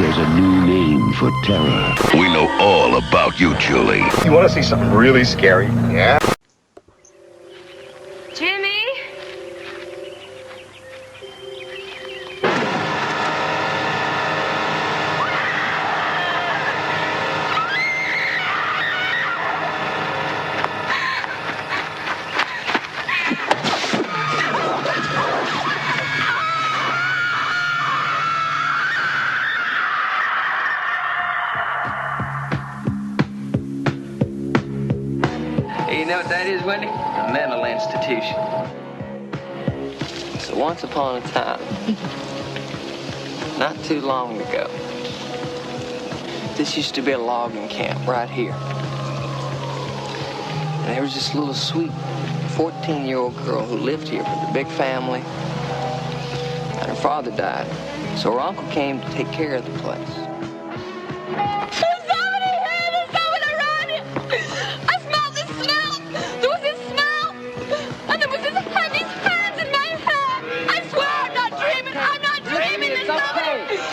There's a new name for terror. We know all about you, Julie. You want to see something really scary? Yeah? Jimmy? You know what that is, Wendy? A mental institution. So once upon a time, not too long ago, this used to be a logging camp right here. And there was this little sweet 14-year-old girl who lived here with a big family. And her father died. So her uncle came to take care of the place.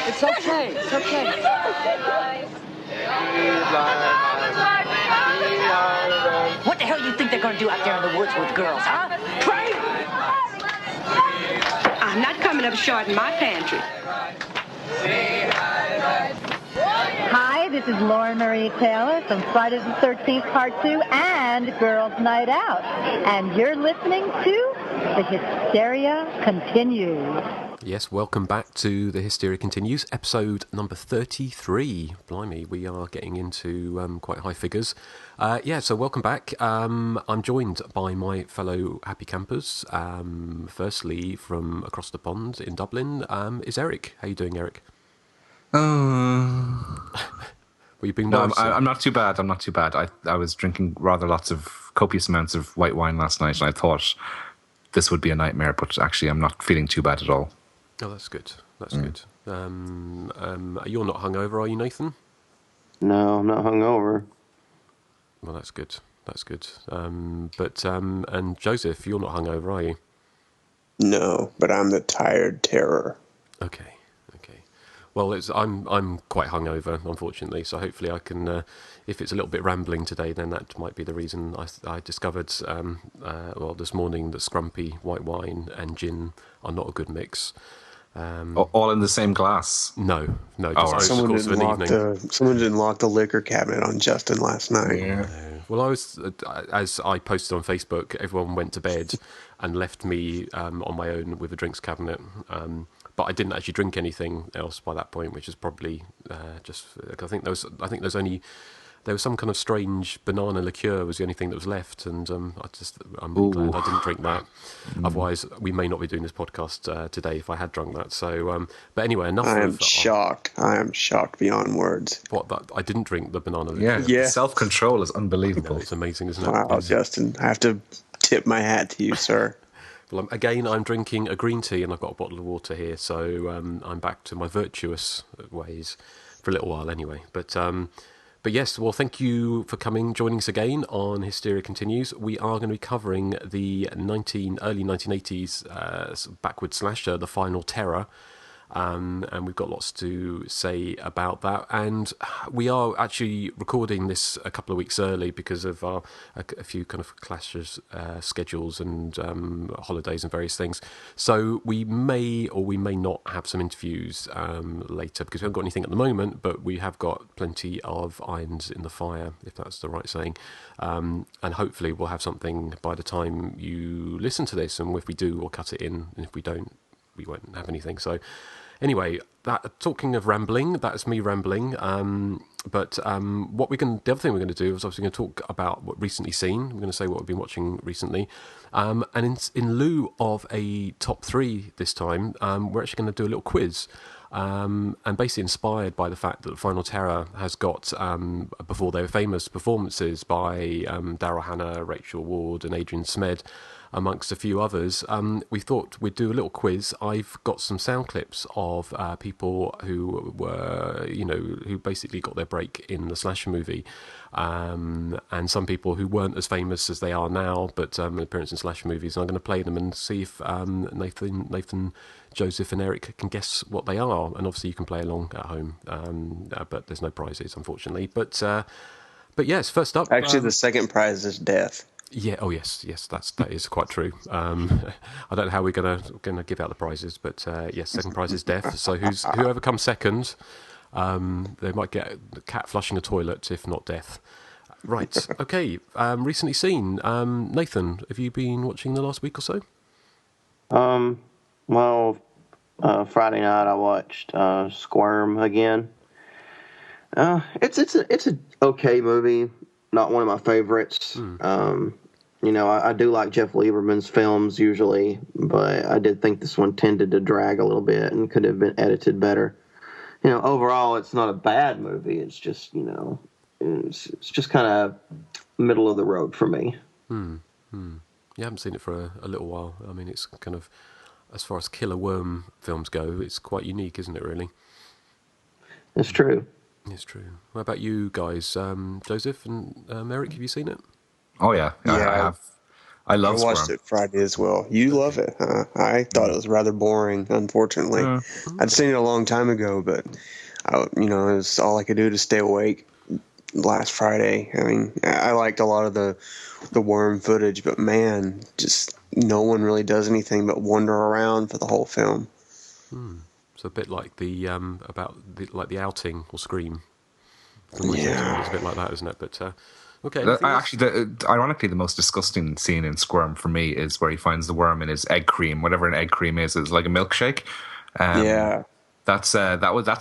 It's okay. It's okay. What the hell do you think they're going to do out there in the woods with girls, huh? Pray! I'm not coming up short in my pantry. Hi, this is Lauren Marie Taylor from Friday the 13th Part 2 and Girls Night Out. And you're listening to The Hysteria Continues. Yes, welcome back to The Hysteria Continues, episode number 33. Blimey, we are getting into quite high figures. So welcome back. I'm joined by my fellow happy campers. Firstly, from across the pond in Dublin, is Erik. How you doing, Erik? Well, you've been I'm not too bad. I'm not too bad. I was drinking rather copious amounts of white wine last night, and I thought this would be a nightmare, but actually I'm not feeling too bad at all. Oh, that's good. That's good. You're not hungover, are you, Nathan? No, I'm not hungover. Well, that's good. That's good. And Joseph, you're not hungover, are you? No, but I'm the tired terror. Okay. Well, I'm quite hungover, unfortunately. So hopefully I can. If it's a little bit rambling today, then that might be the reason. I discovered this morning that scrumpy white wine and gin are not a good mix. All in the same glass? No. Right. Someone didn't lock the liquor cabinet on Justin last night. Yeah. Well, as I posted on Facebook, everyone went to bed and left me on my own with a drinks cabinet. But I didn't actually drink anything else by that point, which is probably I think there was some kind of strange banana liqueur was the only thing that was left, and I'm glad I didn't drink that. Otherwise, we may not be doing this podcast today if I had drunk that. So, but anyway, enough. I am shocked. I am shocked beyond words. What? That I didn't drink the banana liqueur. Yeah. Self-control is unbelievable. It's amazing, isn't it? Wow, Justin, I have to tip my hat to you, sir. Well, I'm drinking a green tea, and I've got a bottle of water here, so I'm back to my virtuous ways for a little while, anyway. But yes, well, thank you for joining us again on Hysteria Continues. We are going to be covering the early 1980s backward slasher, The Final Terror. And we've got lots to say about that. And we are actually recording this a couple of weeks early because of a few kind of clashes, schedules and holidays and various things. So we may or we may not have some interviews later because we haven't got anything at the moment, but we have got plenty of irons in the fire, if that's the right saying. And hopefully we'll have something by the time you listen to this. And if we do, we'll cut it in. And if we don't, we won't have anything. So anyway, talking of rambling, that's me rambling. The other thing we're going to do is obviously going to talk about what recently seen. We're going to say what we've been watching recently. And in lieu of a top 3 this time, we're actually going to do a little quiz. And basically inspired by the fact that The Final Terror has got, before they were famous, performances by Daryl Hannah, Rachel Ward and Adrian Smed. amongst a few others. We thought we'd do a little quiz. I've got some sound clips of people who were, who basically got their break in the slasher movie, and some people who weren't as famous as they are now, but appearance in slasher movies. And I'm going to play them and see if Nathan, Joseph, and Erik can guess what they are. And obviously, you can play along at home, but there's no prizes, unfortunately. But yes, first up. Actually, the second prize is death. Yeah. Oh, yes. That is quite true. I don't know how we're gonna give out the prizes, but yes, second prize is death. So whoever comes second, they might get the cat flushing a toilet, if not death. Right. Okay. Recently seen. Nathan, have you been watching the last week or so? Well, Friday night I watched Squirm again. It's a okay movie. Not one of my favorites. I do like Jeff Lieberman's films usually, but I did think this one tended to drag a little bit and could have been edited better. Overall, it's not a bad movie. It's just, it's just kind of middle of the road for me. You haven't seen it for a little while. I mean, it's kind of, as far as killer worm films go, it's quite unique, isn't it, really? It's true. It's true. What about you guys? Joseph and Erik, have you seen it? Oh, yeah. I have. I love Squirm. I watched it Friday as well. You love it, huh? I thought it was rather boring, unfortunately. I'd seen it a long time ago, but, it was all I could do to stay awake last Friday. I mean, I liked a lot of the worm footage, but, man, just no one really does anything but wander around for the whole film. It's a bit like the the Outing or Scream. Yeah, it's a bit like that, isn't it? But okay. Ironically, the most disgusting scene in Squirm for me is where he finds the worm in his egg cream, whatever an egg cream is. It's like a milkshake. That's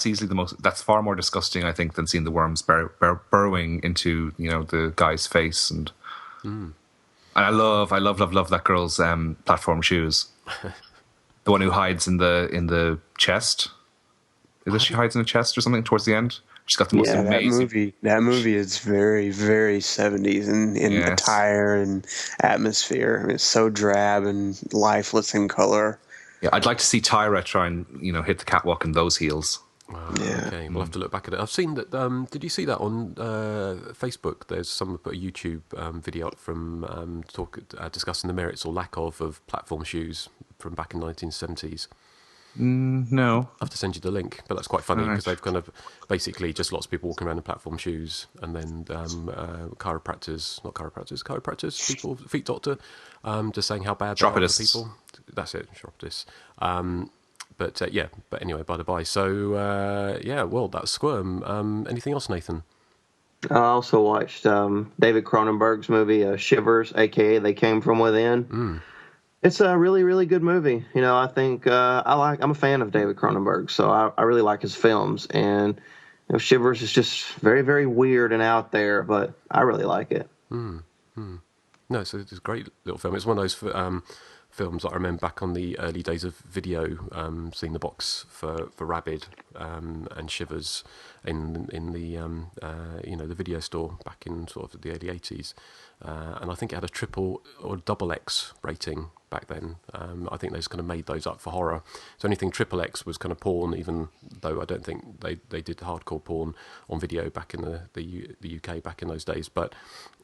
easily the most. That's far more disgusting, I think, than seeing the worms burrowing into the guy's face. And I love that girl's platform shoes. The one who hides in the chest. Is it she hides in the chest or something towards the end? She's got the most amazing... That movie is very, very 70s in attire and atmosphere. I mean, it's so drab and lifeless in color. Yeah, I'd like to see Tyra try and hit the catwalk in those heels. Okay, we'll have to look back at it. I've seen that. Did you see that on Facebook? There's someone put a YouTube video up from discussing the merits or lack of platform shoes from back in the 1970s. No. I'll have to send you the link, but that's quite funny because they've kind of basically just lots of people walking around in platform shoes, and then chiropractors, people, feet doctor, just saying how bad they are for people. That's it, chiropodists. But anyway, by the by. So, well, that's Squirm. Anything else, Nathan? I also watched David Cronenberg's movie, Shivers, a.k.a. They Came From Within. It's a really, really good movie. I think I'm a fan of David Cronenberg, so I really like his films. And Shivers is just very, very weird and out there, but I really like it. No, it's a great little film. It's one of those films that I remember back on the early days of video, seeing the box for Rabid and Shivers in the the video store back in sort of the early 80s, and I think it had a triple or double X rating back then. I think they just kind of made those up for horror. So anything triple X was kind of porn, even though I don't think they did hardcore porn on video back in the UK back in those days. But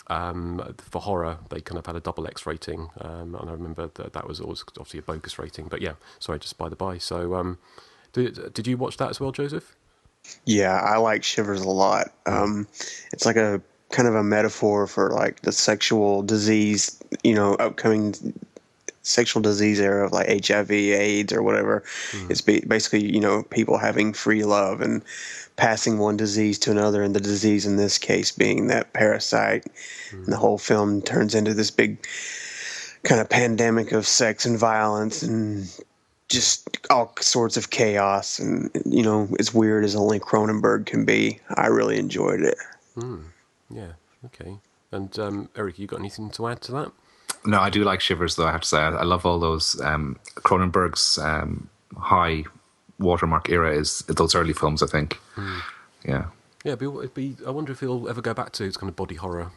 for horror, they kind of had a double X rating, and I remember that was always obviously a bogus rating. But yeah, sorry, just by the by. So did you watch that as well, Joseph? Yeah, I like Shivers a lot. It's like a kind of a metaphor for like the sexual disease, upcoming sexual disease era of like HIV, AIDS, or whatever. It's basically, people having free love and passing one disease to another, and the disease in this case being that parasite. And the whole film turns into this big kind of pandemic of sex and violence and just all sorts of chaos. And, as weird as only Cronenberg can be. I really enjoyed it. Yeah, okay. And Erik, you got anything to add to that? No, I do like Shivers, though, I have to say. I love all those Cronenberg's high watermark era is those early films, I think. Yeah. Yeah, I wonder if he'll ever go back to his kind of body horror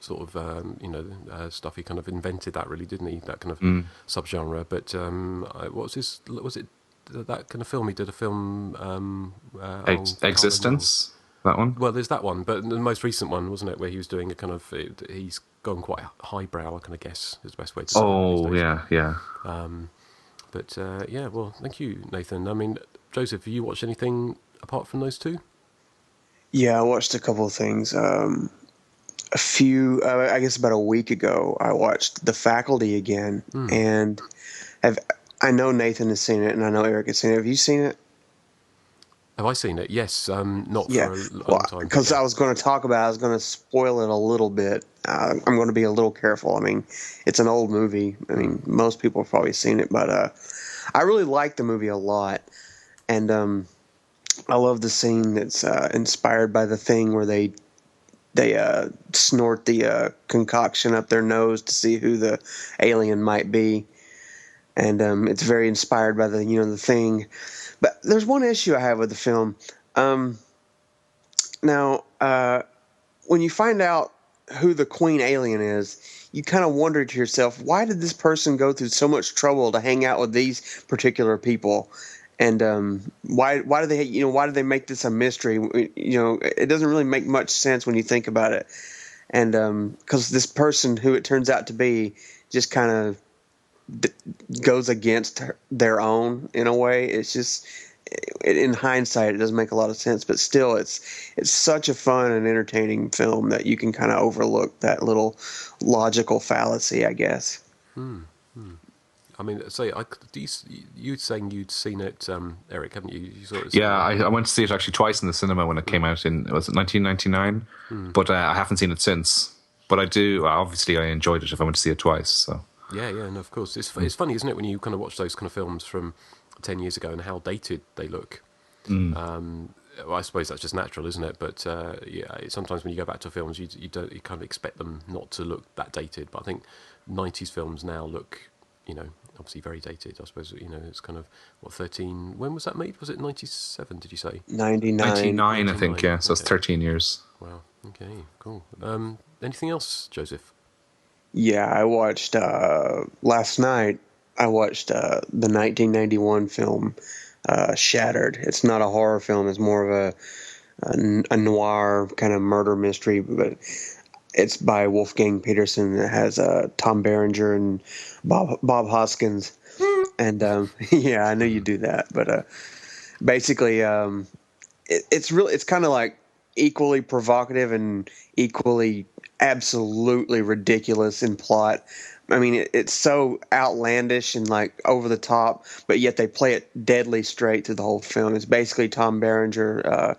sort of stuff. He kind of invented that, really, didn't he? That kind of subgenre. But was it that kind of film? He did a film. Existence. That one. Well, there's that one, but the most recent one, wasn't it, where he was doing a kind of, he's gone quite highbrow, I kind of guess is the best way to say it. Oh, yeah. Well, thank you, Nathan. I mean, Joseph, have you watched anything apart from those two? Yeah, I watched a couple of things. I guess about a week ago, I watched The Faculty again, and I know Nathan has seen it, and I know Erik has seen it. Have you seen it? Have I seen it? Yes, not for a long time. Because I was going to talk about it, I was going to spoil it a little bit. I'm going to be a little careful. I mean, it's an old movie. I mean, most people have probably seen it, but I really like the movie a lot. And I love the scene that's inspired by The Thing, where they snort the concoction up their nose to see who the alien might be. And it's very inspired by The Thing. But there's one issue I have with the film. Now, when you find out who the queen alien is, you kind of wonder to yourself, why did this person go through so much trouble to hang out with these particular people? And why do they make this a mystery? It doesn't really make much sense when you think about it. And because this person, who it turns out to be, just kind of goes against their own in a way. It's just, in hindsight, it doesn't make a lot of sense, but still, it's such a fun and entertaining film that you can kind of overlook that little logical fallacy, I guess. I mean, you saying you'd seen it, Erik, haven't you? You saw it. Yeah, I went to see it actually twice in the cinema when it came out was it 1999? But I haven't seen it since. But I do. Obviously, I enjoyed it if I went to see it twice. So. Yeah, no, of course. It's funny, isn't it, when you kind of watch those kind of films from 10 years ago and how dated they look. Well, I suppose that's just natural, isn't it? But sometimes when you go back to films, you kind of expect them not to look that dated. But I think 90s films now look, obviously very dated. I suppose, it's kind of, 13... When was that made? Was it 97, did you say? 99. 99, I think, yeah. So it's 13 years. Wow, okay, cool. Anything else, Joseph? Yeah, I watched last night. I watched the 1991 film Shattered. It's not a horror film. It's more of a noir kind of murder mystery, but it's by Wolfgang Peterson. It has Tom Berenger and Bob Hoskins. And yeah, I knew you'd do that, but basically, it's kind of like equally provocative and equally absolutely ridiculous in plot. I mean, it's so outlandish and like over the top, but yet they play it deadly straight through the whole film. It's basically Tom Berenger.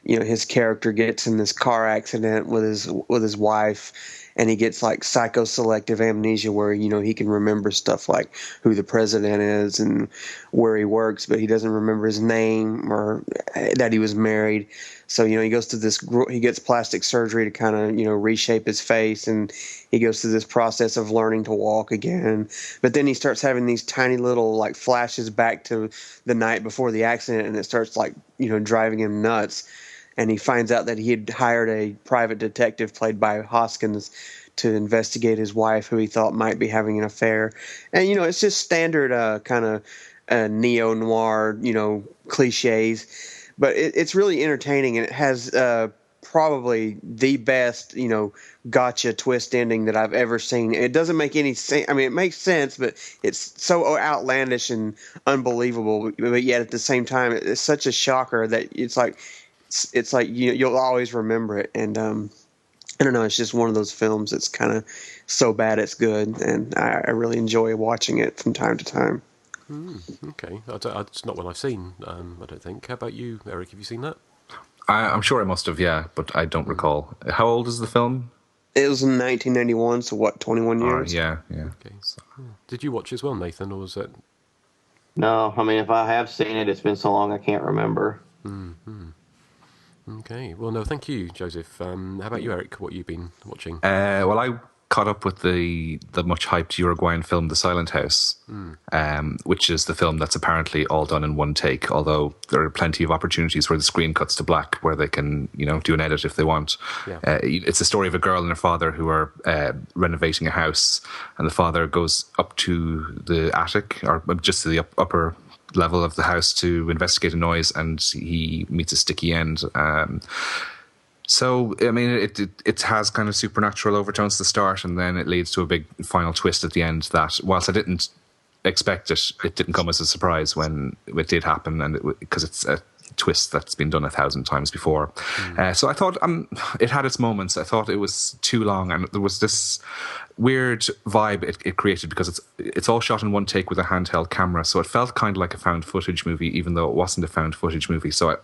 His character gets in this car accident with his wife, and he gets like psychoselective amnesia, where he can remember stuff like who the president is and where he works, but he doesn't remember his name or that he was married. So he goes to he gets plastic surgery to kind of reshape his face, and he goes through this process of learning to walk again. But then he starts having these tiny little like flashes back to the night before the accident, and it starts like driving him nuts. And he finds out that he had hired a private detective played by Hoskins to investigate his wife, who he thought might be having an affair. And it's just standard kind of neo-noir cliches. But it's really entertaining, and it has probably the best, gotcha twist ending that I've ever seen. It doesn't make any sense. I mean, it makes sense, but it's so outlandish and unbelievable. But yet at the same time, it's such a shocker that it's like you'll always remember it. And I don't know, it's just one of those films that's kind of so bad it's good, and I really enjoy watching it from time to time. Okay, it's not one I've seen. I don't think. How about you, Erik? Have you seen that? I'm sure I must have, yeah, but I don't recall. How old is the film? It was in 1991, so what, 21 years? Yeah. Okay. So, did you watch it as well, Nathan, or was it? No, I mean, if I have seen it, it's been so long I can't remember. Okay. Well, no, thank you, Joseph. How about you, Erik? What you've been watching? Well, caught up with the much hyped Uruguayan film The Silent House, which is the film that's apparently all done in one take, although there are plenty of opportunities where the screen cuts to black where they can, do an edit if they want. Yeah. It's a story of a girl and her father who are renovating a house, and the father goes up to the attic, or just to the upper level of the house to investigate a noise, and he meets a sticky end. So, I mean, it has kind of supernatural overtones at the start, and then it leads to a big final twist at the end that, whilst I didn't expect it, it didn't come as a surprise when it did happen, and because it's a twist that's been done 1,000 times before. So I thought it had its moments. I thought it was too long, and there was this weird vibe it created because it's all shot in one take with a handheld camera, so it felt kind of like a found footage movie, even though it wasn't a found footage movie. So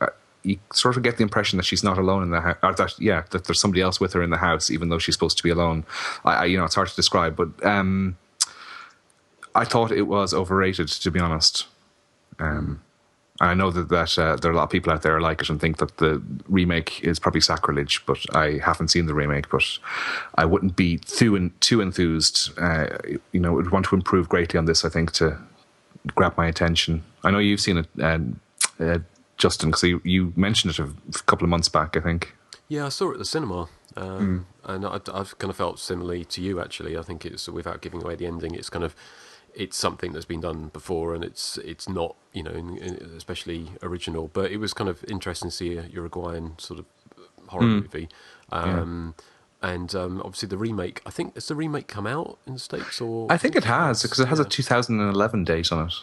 you sort of get the impression that she's not alone in the house, or that there's somebody else with her in the house, even though she's supposed to be alone. It's hard to describe, but I thought it was overrated, to be honest. I know that there are a lot of people out there who like it and think that the remake is probably sacrilege, but I haven't seen the remake. But I wouldn't be too enthused. Would want to improve greatly on this, I think, to grab my attention. I know you've seen it, Justin, because you mentioned it a couple of months back, I think. Yeah, I saw it at the cinema, and I've kind of felt similarly to you, actually. I think it's, without giving away the ending, it's something that's been done before, and it's not, especially original. But it was kind of interesting to see a Uruguayan sort of horror movie. And obviously the remake, I think, has the remake come out in the States? Or I think it has, because it has a 2011 date on it.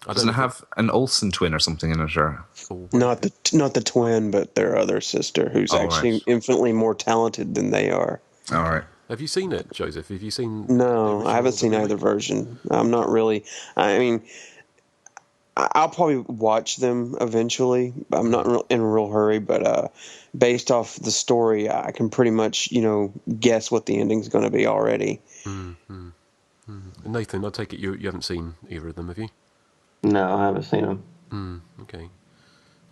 Doesn't it have an Olsen twin or something in it? Or not the twin, but their other sister, who's actually infinitely more talented than they are. All right. Have you seen it, Joseph? Have you seen? No, I haven't seen either version. I'm not really. I mean, I'll probably watch them eventually. I'm not in a real hurry, but based off the story, I can pretty much, guess what the ending's going to be already. Nathan, I take it you haven't seen either of them, have you? No, I haven't seen them. Okay.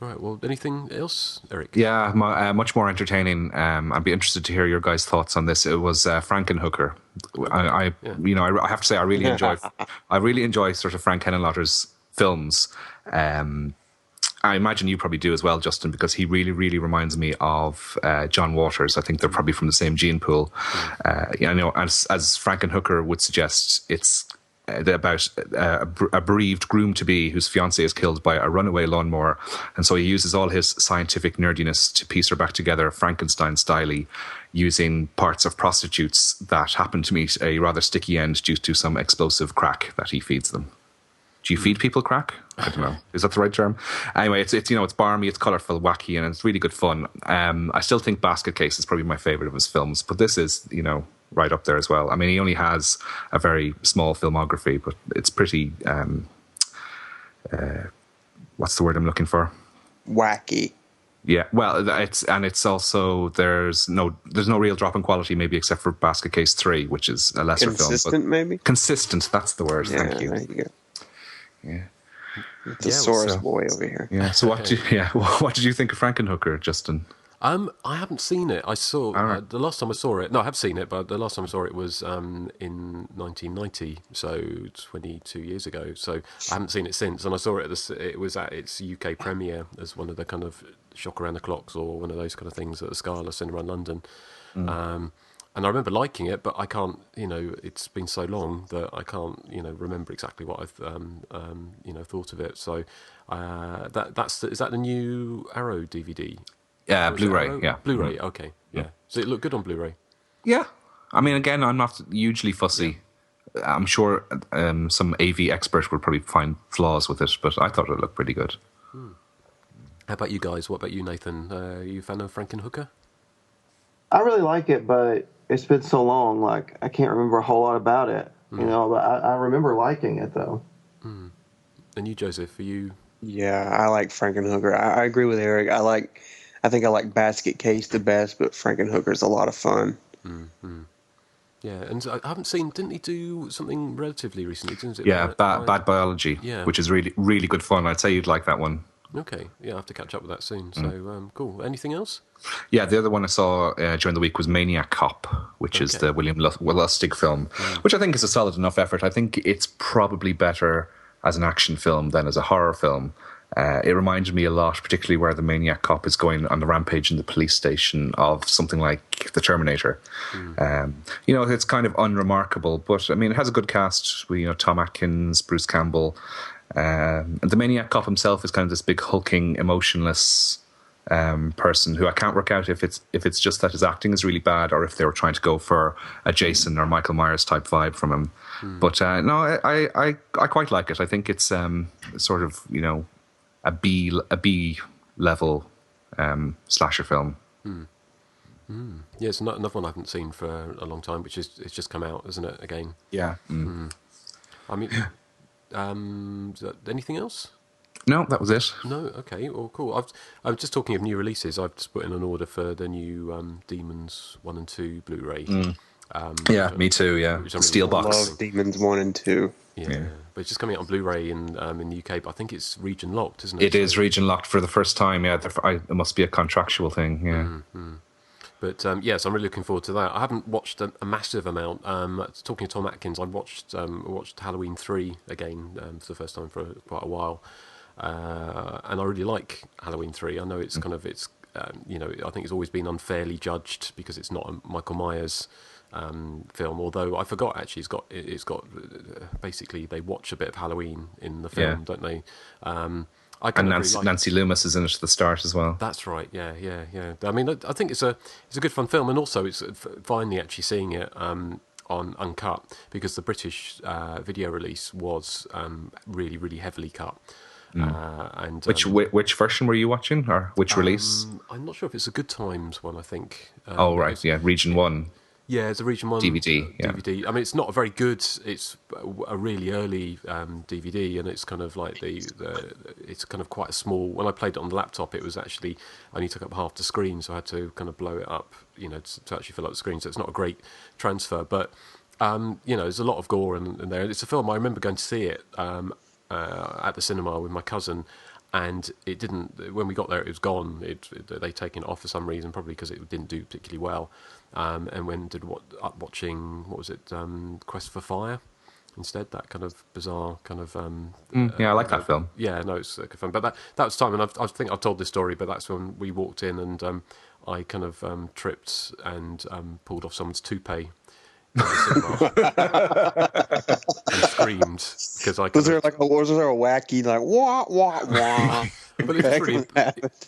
All right. Well, anything else, Erik? Yeah, much more entertaining. I'd be interested to hear your guys' thoughts on this. It was Frankenhooker. I have to say, I really enjoy sort of Frank Henenlotter's films. I imagine you probably do as well, Justin, because he really, really reminds me of John Waters. I think they're probably from the same gene pool. As Frankenhooker would suggest, it's about a bereaved groom-to-be whose fiancée is killed by a runaway lawnmower, and so he uses all his scientific nerdiness to piece her back together Frankenstein-style, using parts of prostitutes that happen to meet a rather sticky end due to some explosive crack that he feeds them. Do you feed people crack? I don't know. Is that the right term? Anyway, it's barmy, it's colourful, wacky, and it's really good fun. I still think Basket Case is probably my favourite of his films, but this is, right up there as well. I mean, he only has a very small filmography, but it's pretty, what's the word I'm looking for? Wacky. Yeah, well, it's also, there's no real drop in quality, maybe except for Basket Case 3, which is a lesser film. Consistent, maybe? Consistent, that's the word. Yeah, thank you. There you go. Yeah. Thesaurus boy over here. Yeah. So what did you think of Frankenhooker, Justin? I haven't seen it. I saw the last time I saw it. No, I have seen it, but the last time I saw it was in 1990, so 22 years ago. So I haven't seen it since. And I saw it it was at its UK premiere as one of the kind of shock around the clocks or one of those kind of things at the Scala Cinema in London. And I remember liking it, but I can't. It's been so long that I can't. Remember exactly what I've thought of it. So is that the new Arrow DVD? Yeah, Blu-ray. Yeah, Blu-ray. Okay, yeah. So it looked good on Blu-ray. Yeah, I mean, again, I'm not hugely fussy. Yeah. I'm sure some AV expert would probably find flaws with it, but I thought it looked pretty good. How about you guys? What about you, Nathan? Are you a fan of Frankenhooker? I really like it, but it's been so long, like I can't remember a whole lot about it. But I remember liking it though. And you, Joseph, are you? Yeah, I like Frankenhooker. I agree with Erik. I think I like Basket Case the best, but Frankenhooker's a lot of fun. Yeah, and I haven't seen. Didn't he do something relatively recently? Bad Biology. Yeah. Which is really, really good fun. I'd say you'd like that one. Okay, yeah, I have to catch up with that soon. So cool. Anything else? Yeah, the other one I saw during the week was Maniac Cop, which is the William Lustig film, which I think is a solid enough effort. I think it's probably better as an action film than as a horror film. It reminded me a lot, particularly where the Maniac Cop is going on the rampage in the police station, of something like The Terminator. It's kind of unremarkable, but I mean, it has a good cast. Tom Atkins, Bruce Campbell. And the Maniac Cop himself is kind of this big hulking, emotionless person who I can't work out if it's just that his acting is really bad or if they were trying to go for a Jason or Michael Myers type vibe from him. But no, I quite like it. I think it's sort of a B level slasher film. Yeah, it's another one I haven't seen for a long time, it's just come out, isn't it? Again. Yeah. I mean, anything else? No, that was it. No, okay, well, cool. I'm just talking of new releases. I've just put in an order for the new Demons 1 and 2 Blu-ray. Me too. Yeah, steel box. Love Demons 1 and 2. Yeah, but it's just coming out on Blu-ray in the UK. But I think it's region locked, isn't it? It is region locked for the first time. Yeah, it must be a contractual thing. Yeah. But yes, I'm really looking forward to that. I haven't watched a massive amount. Talking to Tom Atkins, I watched Halloween 3 again for the first time for quite a while, and I really like Halloween 3. I know it's I think it's always been unfairly judged because it's not a Michael Myers film. Although I forgot actually, it's got basically they watch a bit of Halloween in the film, don't they? And Nancy Loomis is in it at the start as well. That's right. Yeah. I mean, I think it's a good fun film, and also it's finally actually seeing it on uncut, because the British video release was really, really heavily cut. And which version were you watching, or which release? I'm not sure if it's a Good Times one. I think. Region 1. Yeah, it's a Region 1 DVD. DVD. I mean, it's not a very good. It's a really early DVD, and it's kind of like it's kind of quite a small. When I played it on the laptop, it was actually only took up half the screen, so I had to kind of blow it up, to actually fill up the screen. So it's not a great transfer, but there's a lot of gore in there. It's a film I remember going to see it at the cinema with my cousin. And it didn't. When we got there, it was gone. They'd taken it off for some reason, probably because it didn't do particularly well. And when watching, what was it, Quest for Fire instead? That kind of bizarre kind of. I like that film. Yeah, no, it's good fun. But that was time, and I think I've told this story, but that's when we walked in and I kind of tripped and pulled off someone's toupee. And screamed because was there a wacky wah wah wah? But it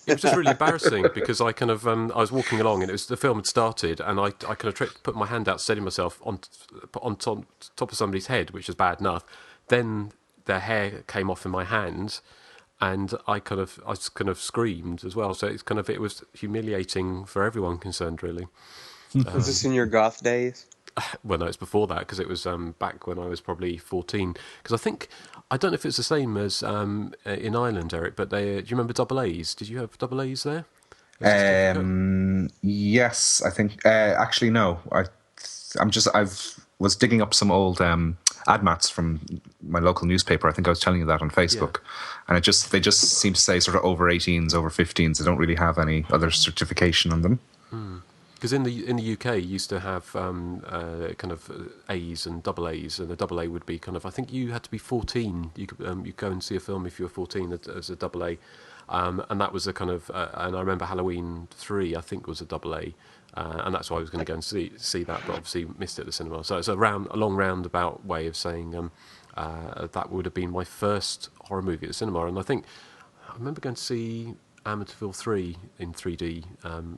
was just really embarrassing because I kind of I was walking along and the film had started and I kind of tripped, put my hand out, steady myself on top of somebody's head, which was bad enough. Then their hair came off in my hand, and I kind of screamed as well. So it was humiliating for everyone concerned, really. Was this in your goth days? Well, no, it's before that, because it was back when I was probably 14. Because I don't know if it's the same as in Ireland, Eric, but do you remember double A's? Did you have double A's there? Yes, I think. Actually, no. I was digging up some old ad mats from my local newspaper. I think I was telling you that on Facebook, and they just seem to say sort of over 18s, over 15s. They don't really have any other certification on them. Because in the UK, you used to have kind of A's and double A's, and a double A would be kind of, I think you had to be 14. You could go and see a film if you were 14 as a double A, and that was a kind of. And I remember Halloween 3, I think, was a double A, and that's why I was going to go and see that, but obviously missed it at the cinema. So it's a long roundabout way of saying that would have been my first horror movie at the cinema, and I remember going to see Amityville 3 in 3D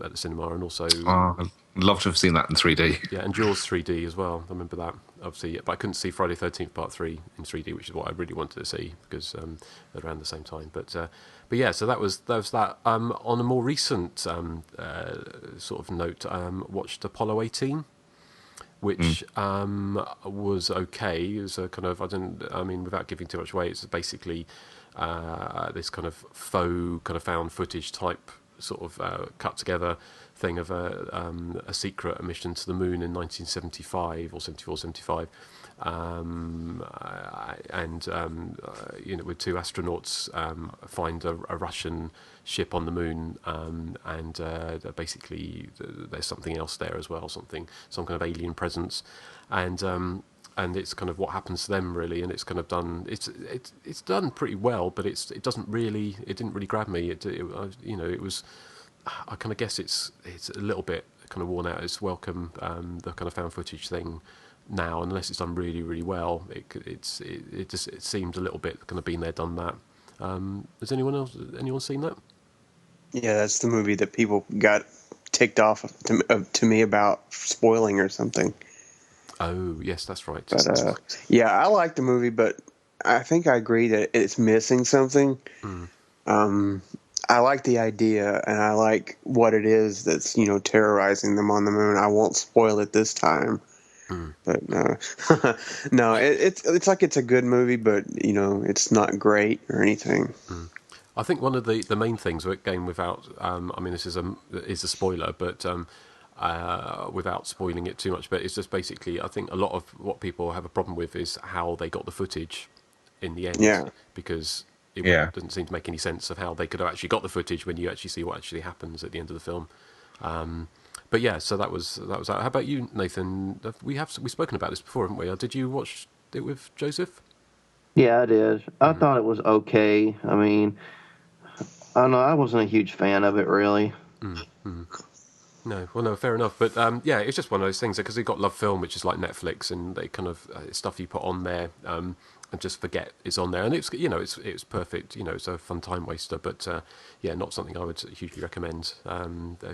at the cinema, and also I'd love to have seen that in 3D. Yeah, and Jaws 3D as well. I remember that, obviously, but I couldn't see Friday 13th Part 3 in 3D, which is what I really wanted to see because they're around the same time. But yeah, so that was that. On a more recent sort of note, watched Apollo 18. Which was okay. It was a kind of without giving too much away, it's basically this kind of faux kind of found footage type sort of cut together thing of a secret mission to the moon in 1975 or 74, 75. With two astronauts find a Russian ship on the moon, and basically there's something else there as well, some kind of alien presence, and it's kind of what happens to them really, and it's kind of done. It's done pretty well, but it didn't really grab me. It was. I kind of guess it's a little bit kind of worn out its welcome, the kind of found footage thing now, unless it's done really, really well. It seemed a little bit kind of been there, done that. Has anyone seen that? Yeah, that's the movie that people got ticked off to me about spoiling or something. Oh, yes, that's right. But yeah, I like the movie, but I think I agree that it's missing something. I like the idea, and I like what it is that's, terrorizing them on the moon. I won't spoil it this time. But no, no, it's like it's a good movie, but it's not great or anything. I think one of the main things, again, without this is a spoiler, but without spoiling it too much, but it's just basically, I think a lot of what people have a problem with is how they got the footage in the end. Yeah. Because it doesn't seem to make any sense of how they could have actually got the footage when you actually see what actually happens at the end of the film. But yeah, so that was. How about you, Nathan? We've spoken about this before, haven't we? Did you watch it with Joseph? Yeah, I did. I thought it was okay. I mean, I don't know. I wasn't a huge fan of it, really. No, well, no, fair enough. But yeah, it's just one of those things because they've got Love Film, which is like Netflix, and they kind of stuff you put on there and just forget is on there, and it's it's perfect. It's a fun time waster, but yeah, not something I would hugely recommend. They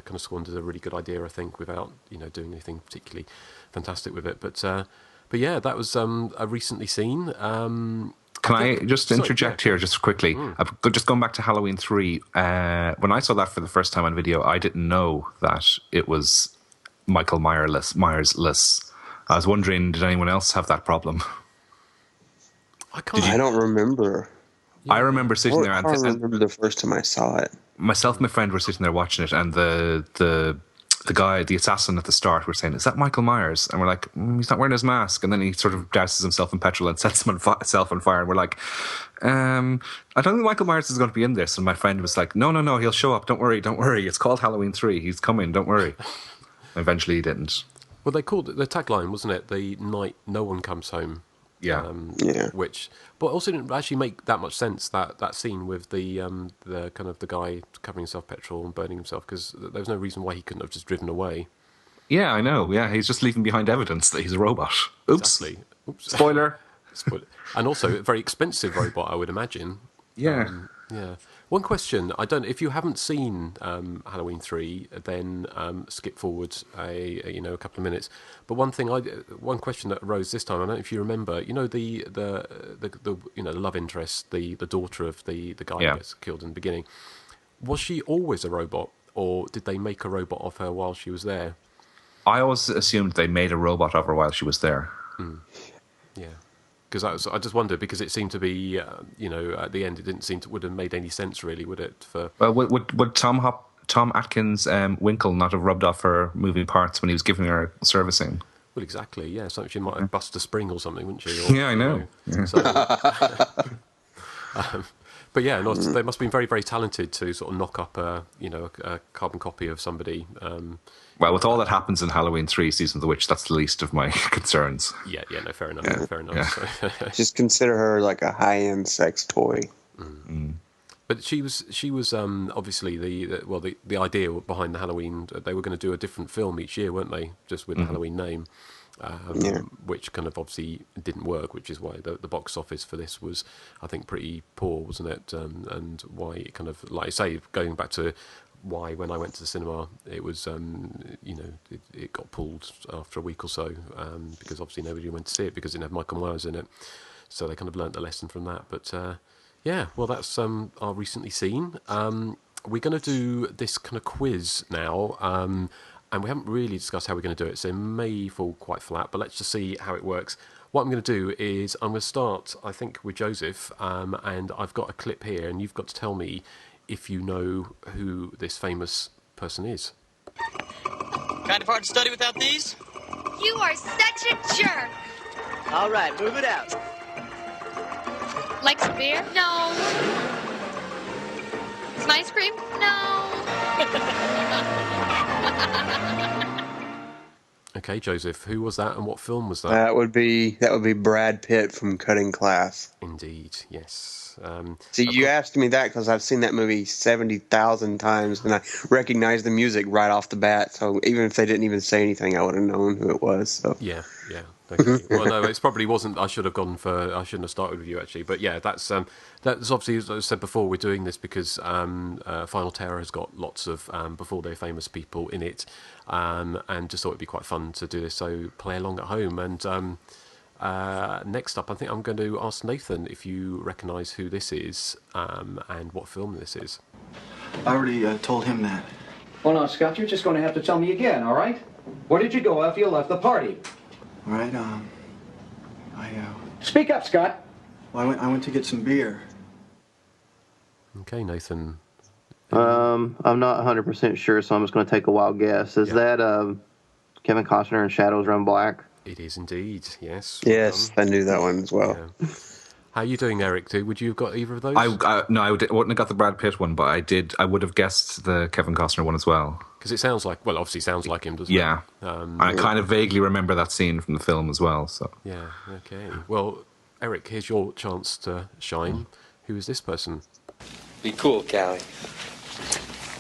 kind of squandered a really good idea, I think, without doing anything particularly fantastic with it. But yeah, that was a recently seen. Can I just interject here just quickly? Just going back to Halloween 3, when I saw that for the first time on video, I didn't know that it was Michael Myers-less. I was wondering, did anyone else have that problem? I don't remember. Yeah. I remember sitting there. I remember the first time I saw it. Myself and my friend were sitting there watching it, and the guy, the assassin at the start, were saying, "Is that Michael Myers?" And we're like, "He's not wearing his mask." And then he sort of douses himself in petrol and sets himself on fire. And we're like, "I don't think Michael Myers is going to be in this." And my friend was like, "No, he'll show up. Don't worry. It's called Halloween 3. He's coming. Don't worry." And eventually, he didn't. Well, they called it the tagline, wasn't it? The night no one comes home. Yeah. But also didn't actually make that much sense, that scene with the kind of the guy covering himself petrol and burning himself, because there was no reason why he couldn't have just driven away. Yeah, I know. Yeah, he's just leaving behind evidence that he's a robot. Oops. Exactly. Oops. Spoiler. And also a very expensive robot, I would imagine. Yeah. Yeah. One question, if you haven't seen Halloween 3, then skip forward a couple of minutes. But one question that arose this time, I don't know if you remember, the love interest, the daughter of the guy who gets killed in the beginning. Was she always a robot, or did they make a robot of her while she was there? I always assumed they made a robot of her while she was there. Yeah. Because I just wondered, because it seemed to be, at the end, it didn't would have made any sense, really, would it? Well, would Tom Atkins' Winkle not have rubbed off her moving parts when he was giving her servicing? Well, exactly, yeah. So she might have bust a spring or something, wouldn't she? Yeah, I know. Yeah. So, but yeah, they must have been very, very talented to sort of knock up a carbon copy of somebody. Well, with all that happens in Halloween 3, Season of the Witch, that's the least of my concerns. Yeah, no, fair enough. Yeah. Fair enough. Yeah. So. Just consider her like a high-end sex toy. But she was obviously the idea behind the Halloween. They were going to do a different film each year, weren't they? Just with the Halloween name, which kind of obviously didn't work. Which is why the box office for this was, I think, pretty poor, wasn't it? And why it kind of, like I say, going back to why when I went to the cinema it was it got pulled after a week or so, because obviously nobody went to see it because it didn't have Michael Myers in it, so they kind of learnt the lesson from that. But yeah, well, that's our recently seen. We're going to do this kind of quiz now, and we haven't really discussed how we're going to do it, so it may fall quite flat, but let's just see how it works. What I'm going to do is I'm going to start, I think, with Joseph, and I've got a clip here, and you've got to tell me if you know who this famous person is. Kind of hard to study without these? You are such a jerk. All right, move it out. Like some beer? No. Some ice cream? No. Okay, Joseph, who was that and what film was that? That would be Brad Pitt from Cutting Class. Indeed, yes. See, you asked me that because I've seen that movie 70,000 times, and I recognize the music right off the bat. So even if they didn't even say anything, I would have known who it was. So. Yeah. Okay. Well, no, it probably wasn't. I shouldn't have started with you actually. But yeah, that's obviously, as I said before, we're doing this because Final Terror has got lots of before they're famous people in it, and just thought it'd be quite fun to do this. So play along at home. And next up, I think I'm going to ask Nathan if you recognise who this is and what film this is. I already told him that. Well, now, Scott, you're just going to have to tell me again, all right? Where did you go after you left the party? All right, Speak up, Scott. Well, I went to get some beer. Okay, Nathan. I'm not 100% sure, so I'm just going to take a wild guess. Is that Kevin Costner in Shadows Run Black? It is indeed, yes. Yes, I knew that one as well. Yeah. How are you doing, Eric? Would you have got either of those? No, I wouldn't have got the Brad Pitt one, but I would have guessed the Kevin Costner one as well. Because it sounds like, well, obviously sounds like him, doesn't it? Yeah. I kind of vaguely remember that scene from the film as well. So. Yeah, okay. Well, Eric, here's your chance to shine. Who is this person? Be cool, Callie.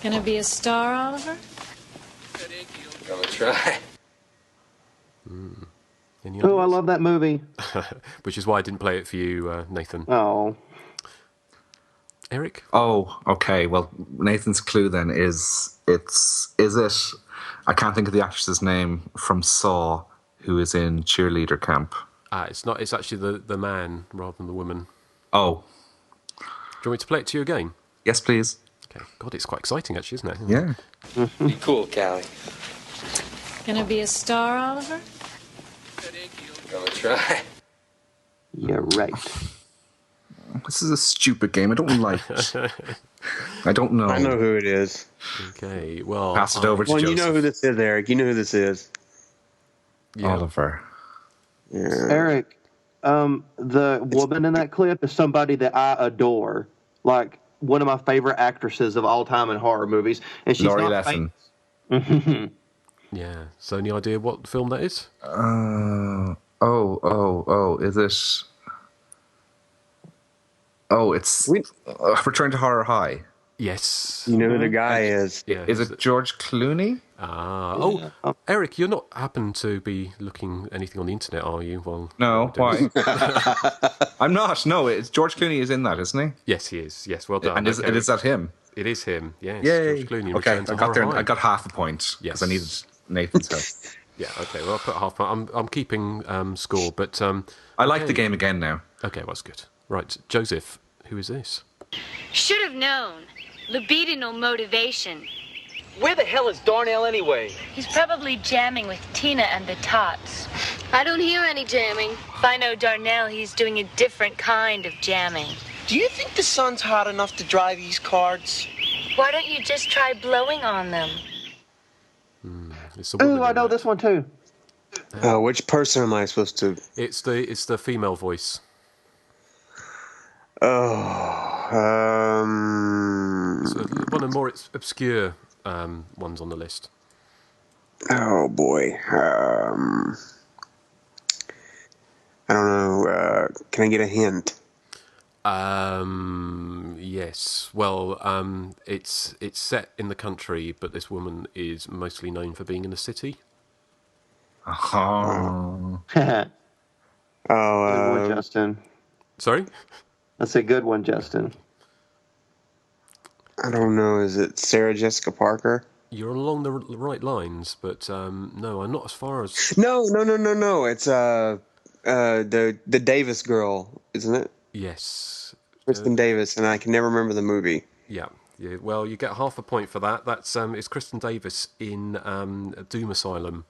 Gonna be a star, Oliver? Gonna try. Oh, I love that movie. Which is why I didn't play it for you, Nathan. Oh. Eric? Oh, okay. Well, Nathan's clue then is it? I can't think of the actress's name from Saw, who is in cheerleader camp. It's not. It's actually the man rather than the woman. Oh. Do you want me to play it to you again? Yes, please. Okay. God, it's quite exciting, actually, isn't it? Yeah. Be cool, Callie. Gonna be a star, Oliver? Gonna try. Yeah, right. This is a stupid game. I don't like it. I don't know. I know who it is. Okay, well... Pass it over to Joseph. You know who this is, Eric. You know who this is. Yeah. Oliver. Yeah. Eric, the woman in that clip is somebody that I adore. Like, one of my favorite actresses of all time in horror movies. And she's Laurie not Lesson. Yeah. So any idea what film that is? Is it... Oh, it's Return to Horror High. Yes. You know who the guy is. Yeah. Is it George Clooney? Eric, you're not happen to be looking anything on the internet, are you? Well, no, why? I'm not. No, it's George Clooney is in that, isn't he? Yes, he is. Yes, well done. And is that him? It is him. Yes. Yay! George Clooney. Okay, Return to I got there. Horror High. I got half a point because I needed Nathan's help. Yeah. Okay. Well, I'll put half. I'm keeping score, but I like the game again now. Okay, well, that's good. Right, Joseph, who is this? Should have known. Libidinal motivation. Where the hell is Darnell anyway? He's probably jamming with Tina and the Tots. I don't hear any jamming. If I know Darnell, he's doing a different kind of jamming. Do you think the sun's hot enough to dry these cards? Why don't you just try blowing on them? Ooh, I know this one too. Which person am I supposed to? It's the female voice. It's one of the more obscure ones on the list. Oh boy. I don't know. Can I get a hint? Yes. Well, it's set in the country, but this woman is mostly known for being in the city. Oh. Good one, Justin. Sorry? That's a good one, Justin. I don't know. Is it Sarah Jessica Parker? You're along the right lines, but no, I'm not as far as... No. It's the Davis girl, isn't it? Yes. Kristen Davis, and I can never remember the movie. Yeah. Well, you get half a point for that. That's it's Kristen Davis in Doom Asylum,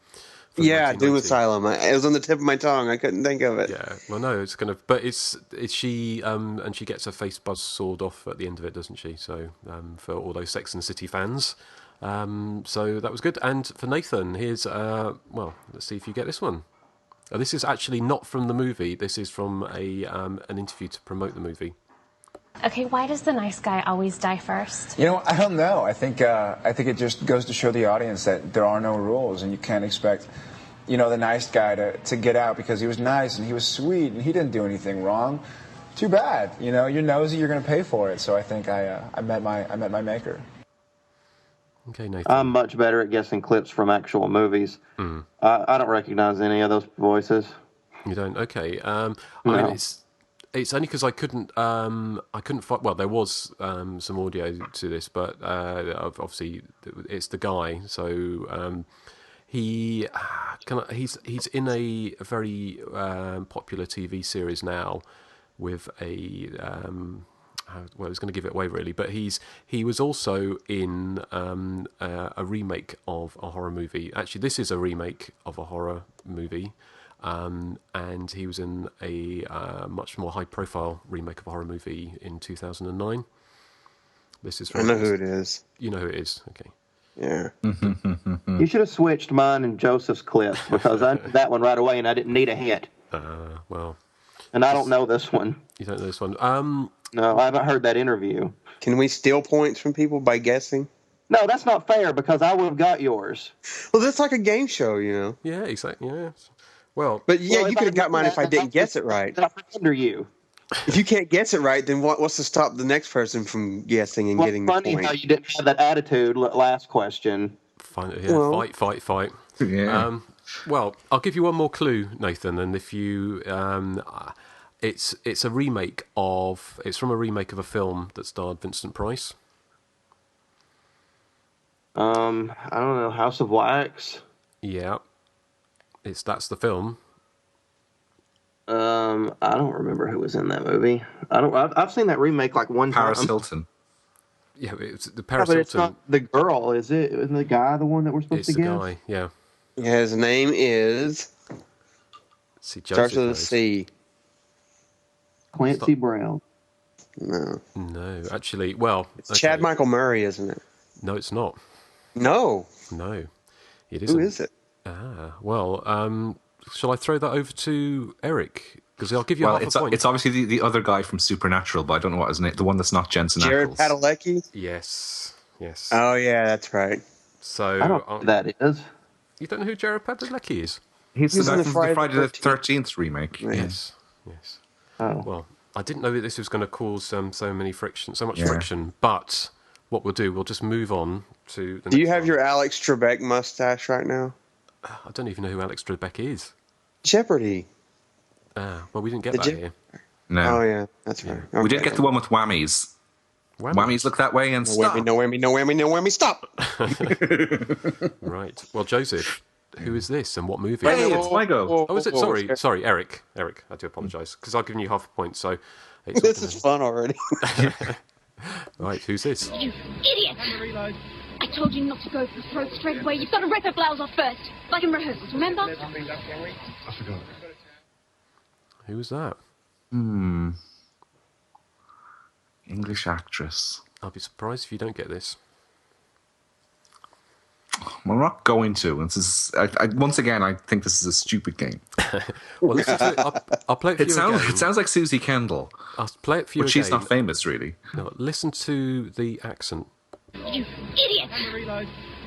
Yeah, Doom Asylum. It was on the tip of my tongue. I couldn't think of it. Yeah, well, no, it's kind of, but it's she, and she gets her face buzz sawed off at the end of it, doesn't she? So for all those Sex and the City fans, so that was good. And for Nathan, here's well, let's see if you get this one. This is actually not from the movie. This is from an interview to promote the movie. Okay, why does the nice guy always die first? You know, I don't know. I think it just goes to show the audience that there are no rules, and you can't expect, you know, the nice guy to get out because he was nice and he was sweet and he didn't do anything wrong. Too bad. You know, you're nosy, you're going to pay for it. So I think I met my maker. Okay, Nathan. I'm much better at guessing clips from actual movies. I don't recognize any of those voices. You don't? Okay. I No. mean, it's only because I couldn't find. Well, there was some audio to this, but obviously it's the guy. So he's in a very popular TV series now with a. Well, I was going to give it away really, but he was also in a remake of a horror movie. Actually, this is a remake of a horror movie. And he was in a much more high-profile remake of a horror movie in 2009. This is. I know who it is. You know who it is. Okay. Yeah. You should have switched mine and Joseph's clip because I knew that one right away and I didn't need a hint. Well. And I don't know this one. You don't know this one. No, I haven't heard that interview. Can we steal points from people by guessing? No, that's not fair because I would have got yours. Well, that's like a game show, you know. Yeah, exactly. Yeah. Well, but yeah, you could have got mine if I didn't guess it right. Under you. If you can't guess it right, then what's to stop the next person from guessing and getting the point? Funny how you didn't have that attitude last question. Fight. Yeah. Well, I'll give you one more clue, Nathan, and if you, it's a remake of. It's from a remake of a film that starred Vincent Price. I don't know. House of Wax. Yeah. That's the film. I don't remember who was in that movie. I've seen that remake like one time. Paris Hilton. Yeah, it's the Paris but Hilton. It's not the girl, is it? Isn't the guy the one that we're supposed to guess? It's the guy. Yeah. Yeah, his name is. See, starts with a C. Clancy Brown. No, actually, well, it's Chad Michael Murray, isn't it? No, it's not. No, it isn't. Who is it? Well, shall I throw that over to Erik? Because I'll give you half a point. It's obviously the other guy from Supernatural, but I don't know what his name. The one that's not Jensen Jared Ackles. Padalecki. Yes. Oh yeah, that's right. So I don't know who that is. You don't know who Jared Padalecki is? He's the guy from the Friday the 13th remake. Yes. Oh. Well, I didn't know that this was going to cause so much friction. But what we'll do, we'll just move on to. Do you have your Alex Trebek mustache right now? I don't even know who Alex Trebek is. Jeopardy. Well, we didn't get that here. No. Oh yeah, that's right. We did get the one with whammies. Whammies look that way and stop. No whammy, stop. Right. Well, Joseph, who is this and what movie? Hey, it's my go. Oh, is it? Sorry, Erik. I do apologise because I've given you half a point. So this is fun already. Right, who's this? You idiot! I told you not to go for the throat straight away. You've got to rip her blouse off first, like in rehearsals, remember? I forgot. Who was that? English actress. I'll be surprised if you don't get this. Well, I'm not going to. This is, once again, I think this is a stupid game. Well, listen to it. I'll play it for you again. It sounds like Susie Kendall. I'll play it for you but again. She's not famous, really. No, listen to the accent. You idiot!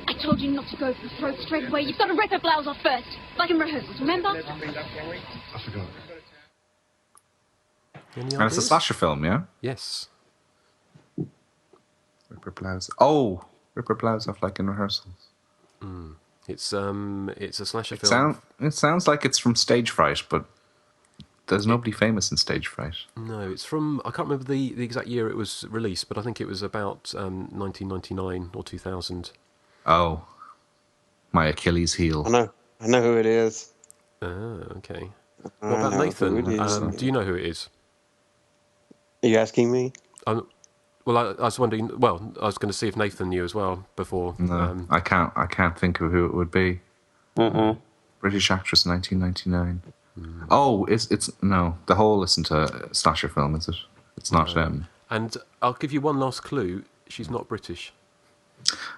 I told you not to go for the throat straight away. You've got to rip her blouse off first, like in rehearsals, remember? I forgot. Any And it's a ideas? slasher film, yeah? Yes. Rip her blouse. Oh, rip her blouse off like in rehearsals. It's a slasher film. It sounds like it's from Stage Fright, but there's nobody famous in Stage Fright. No, it's from, I can't remember the exact year it was released, but I think it was about 1999 or 2000. Oh, my Achilles heel. I know who it is. Okay. What about Nathan? Do you know who it is? Are you asking me? Well, I was wondering. Well, I was going to see if Nathan knew as well before. No, I can't think of who it would be. Brilliant. British actress, 1999. Oh, it's no. The whole isn't a slasher film, is it? It's not. And I'll give you one last clue. She's not British.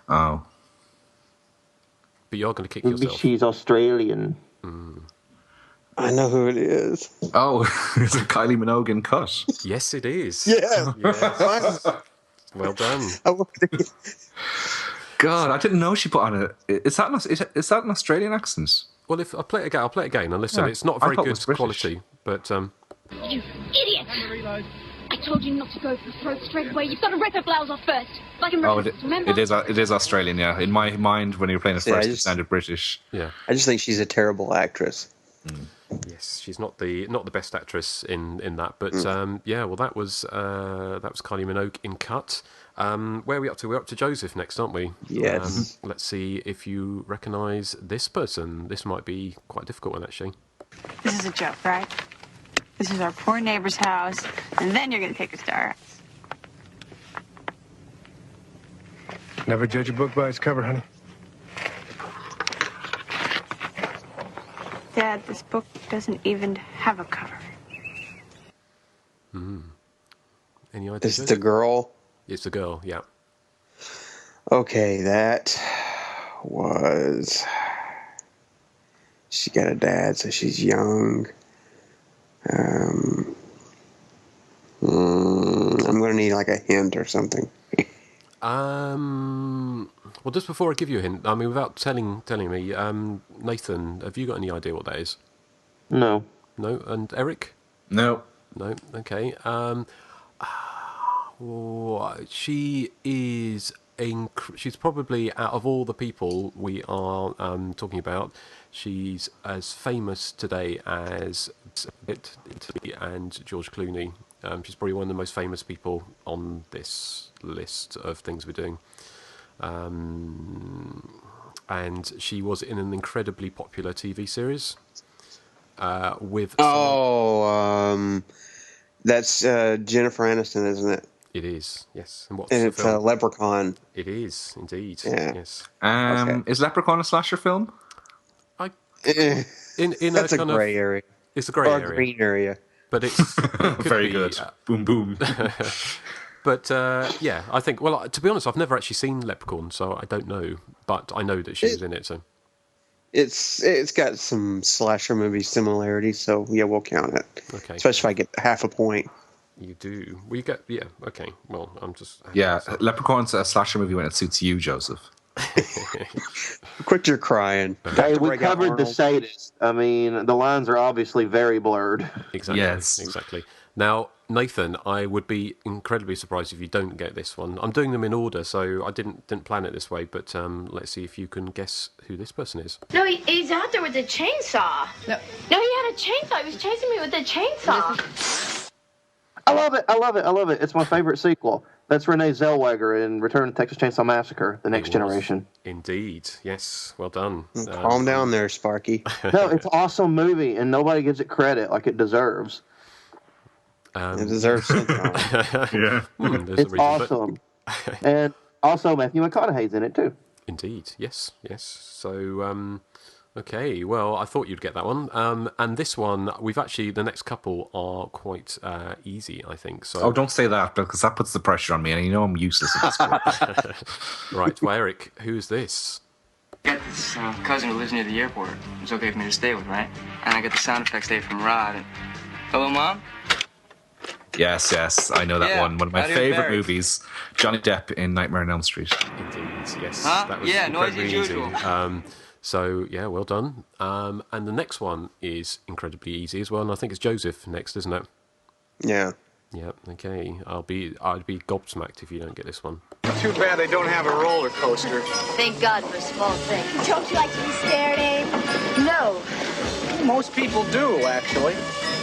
Oh. But you're going to kick Maybe yourself. she's Australian. I know who it is. Oh, it's a Kylie Minogue cut. Yes, it is. Yes. Well done. God, I didn't know she put on is that an Australian accent? Well, if I play it again, I'll play it again. And listen, Yeah, it's not I very thought it good was British. quality, but You idiot! I told you not to go for the throat straight away. You've got to rip her blouse off first. Like in Oh, rehearsals, remember? it is Australian. Yeah, in my mind, when you were playing it first, it sounded British. Yeah, I just think she's a terrible actress. yes, she's not the best actress in that. But yeah, well, that was Kylie Minogue in Cut. Where are we up to? We're up to Joseph next, aren't we? Yes. Let's see if you recognise this person. This might be quite a difficult one, actually. This is a joke, right? This is our poor neighbor's house, and then you're going to take us to our house. Never judge a book by its cover, honey. Dad, this book doesn't even have a cover. Any idea? This is the girl. It's the girl. Yeah. Okay, that was. She got a dad, so she's young. I'm going to need like a hint or something. Well, just before I give you a hint, I mean, without telling me, Nathan, have you got any idea what that is? No. No, and Erik? No. No. Okay. She is. She's probably, out of all the people we are talking about, she's as famous today as Pitt and George Clooney. She's probably one of the most famous people on this list of things we're doing. And she was in an incredibly popular TV series with. That's Jennifer Aniston, isn't it? It is, yes. And what's And the it's film? Leprechaun. It is, indeed. Yeah. Yes. Is Leprechaun a slasher film? In That's a kind grey of, area. It's a grey or area. A green area. But it's very good. Boom, boom. But yeah, I think. Well, to be honest, I've never actually seen Leprechaun, so I don't know. But I know that she was in it. So it's got some slasher movie similarities. So yeah, we'll count it. Okay. Especially if I get half a point. You do. We get. Yeah. Okay. Well, I'm just. Yeah, Leprechaun's a slasher movie when it suits you, Joseph. Quit your crying. Hey, we covered the sadist. I mean, the lines are obviously very blurred. Exactly. Yes. Exactly. Now, Nathan, I would be incredibly surprised if you don't get this one. I'm doing them in order, so I didn't plan it this way. But let's see if you can guess who this person is. No, he's out there with a chainsaw. No, he had a chainsaw. He was chasing me with a chainsaw. I love it. It's my favorite sequel. That's Renee Zellweger in Return to Texas Chainsaw Massacre, The Next Generation. Indeed. Yes. Well done. Calm down there, Sparky. No, it's an awesome movie, and nobody gives it credit like it deserves. It deserves something. Yeah. It's awesome. And also, Matthew McConaughey's in it, too. Indeed. Yes. Yes. So, okay. Well, I thought you'd get that one. And this one, the next couple are quite easy, I think. So. Oh, don't say that, because that puts the pressure on me, and you know I'm useless at this point. Right. Well, Erik, who's this? I got this cousin who lives near the airport. It's okay for me to stay with, right? And I got the sound effects today from Rod. Hello, Mom? Yes, I know that one. One of my Out of favourite Barracks. movies. Johnny Depp in Nightmare on Elm Street. Indeed, yes. Huh? That was Yeah, noisy incredibly as easy. usual. So, yeah, well done. And the next one is incredibly easy as well, and I think it's Joseph next, isn't it? Yeah. Yeah, okay. I'd be gobsmacked if you don't get this one. Too bad they don't have a roller coaster. Thank God for small things. Don't you like to be stared at? No. Most people do, actually.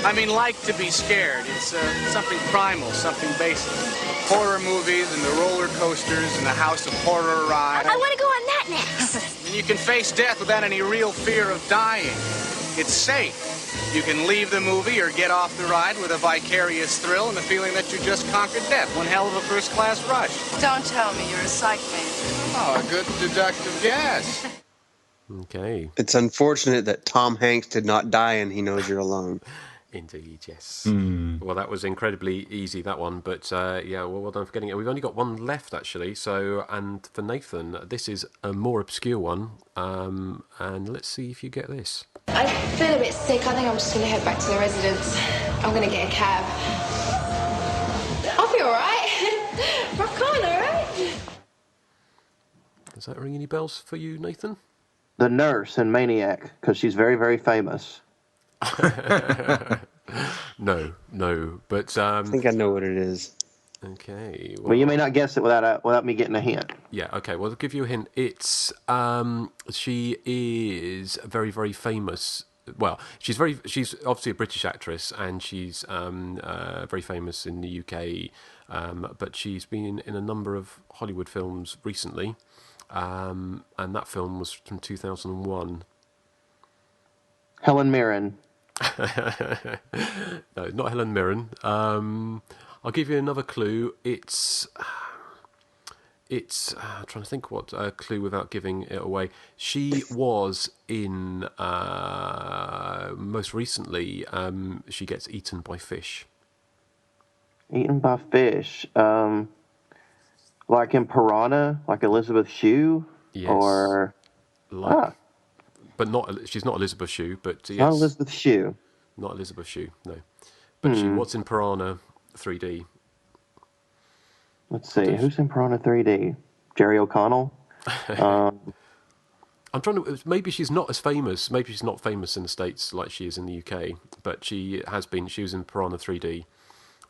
I mean, like to be scared. It's something primal, something basic. Horror movies and the roller coasters and the House of Horror ride. I want to go on that next. And you can face death without any real fear of dying. It's safe. You can leave the movie or get off the ride with a vicarious thrill and the feeling that you just conquered death. One hell of a first-class rush. Don't tell me you're a psych major. Oh, a good deductive guess. Okay. It's unfortunate that Tom Hanks did not die in He Knows You're Alone. Indeed, yes. Well, that was incredibly easy, that one. But well done for getting it. We've only got one left, actually. So, and for Nathan, this is a more obscure one. And let's see if you get this. I feel a bit sick. I think I'm just going to head back to the residence. I'm going to get a cab. I'll be all right. Rock on, all right? Does that ring any bells for you, Nathan? The nurse in Maniac, because she's very, very famous. No, but I think I know what it is. Okay. Well, you may not guess it without me getting a hint. Yeah. Okay. Well, I'll give you a hint. It's she is very, very famous. Well, she's obviously a British actress, and she's very famous in the UK. But she's been in a number of Hollywood films recently, and that film was from 2001. Helen Mirren. No, not Helen Mirren. I'll give you another clue. It's I'm trying to think what clue without giving it away. She was in most recently. She gets eaten by fish. Eaten by fish. Like in Piranha, like Elizabeth Shue, Yes. or but not. She's not Elizabeth Shue, but yes, not Elizabeth Shue. Not Elizabeth Shue, no. But she was in Piranha 3D. Let's see, who's in Piranha 3D? Jerry O'Connell? I'm trying to... Maybe she's not as famous. Maybe she's not famous in the States like she is in the UK. But she has been... She was in Piranha 3D.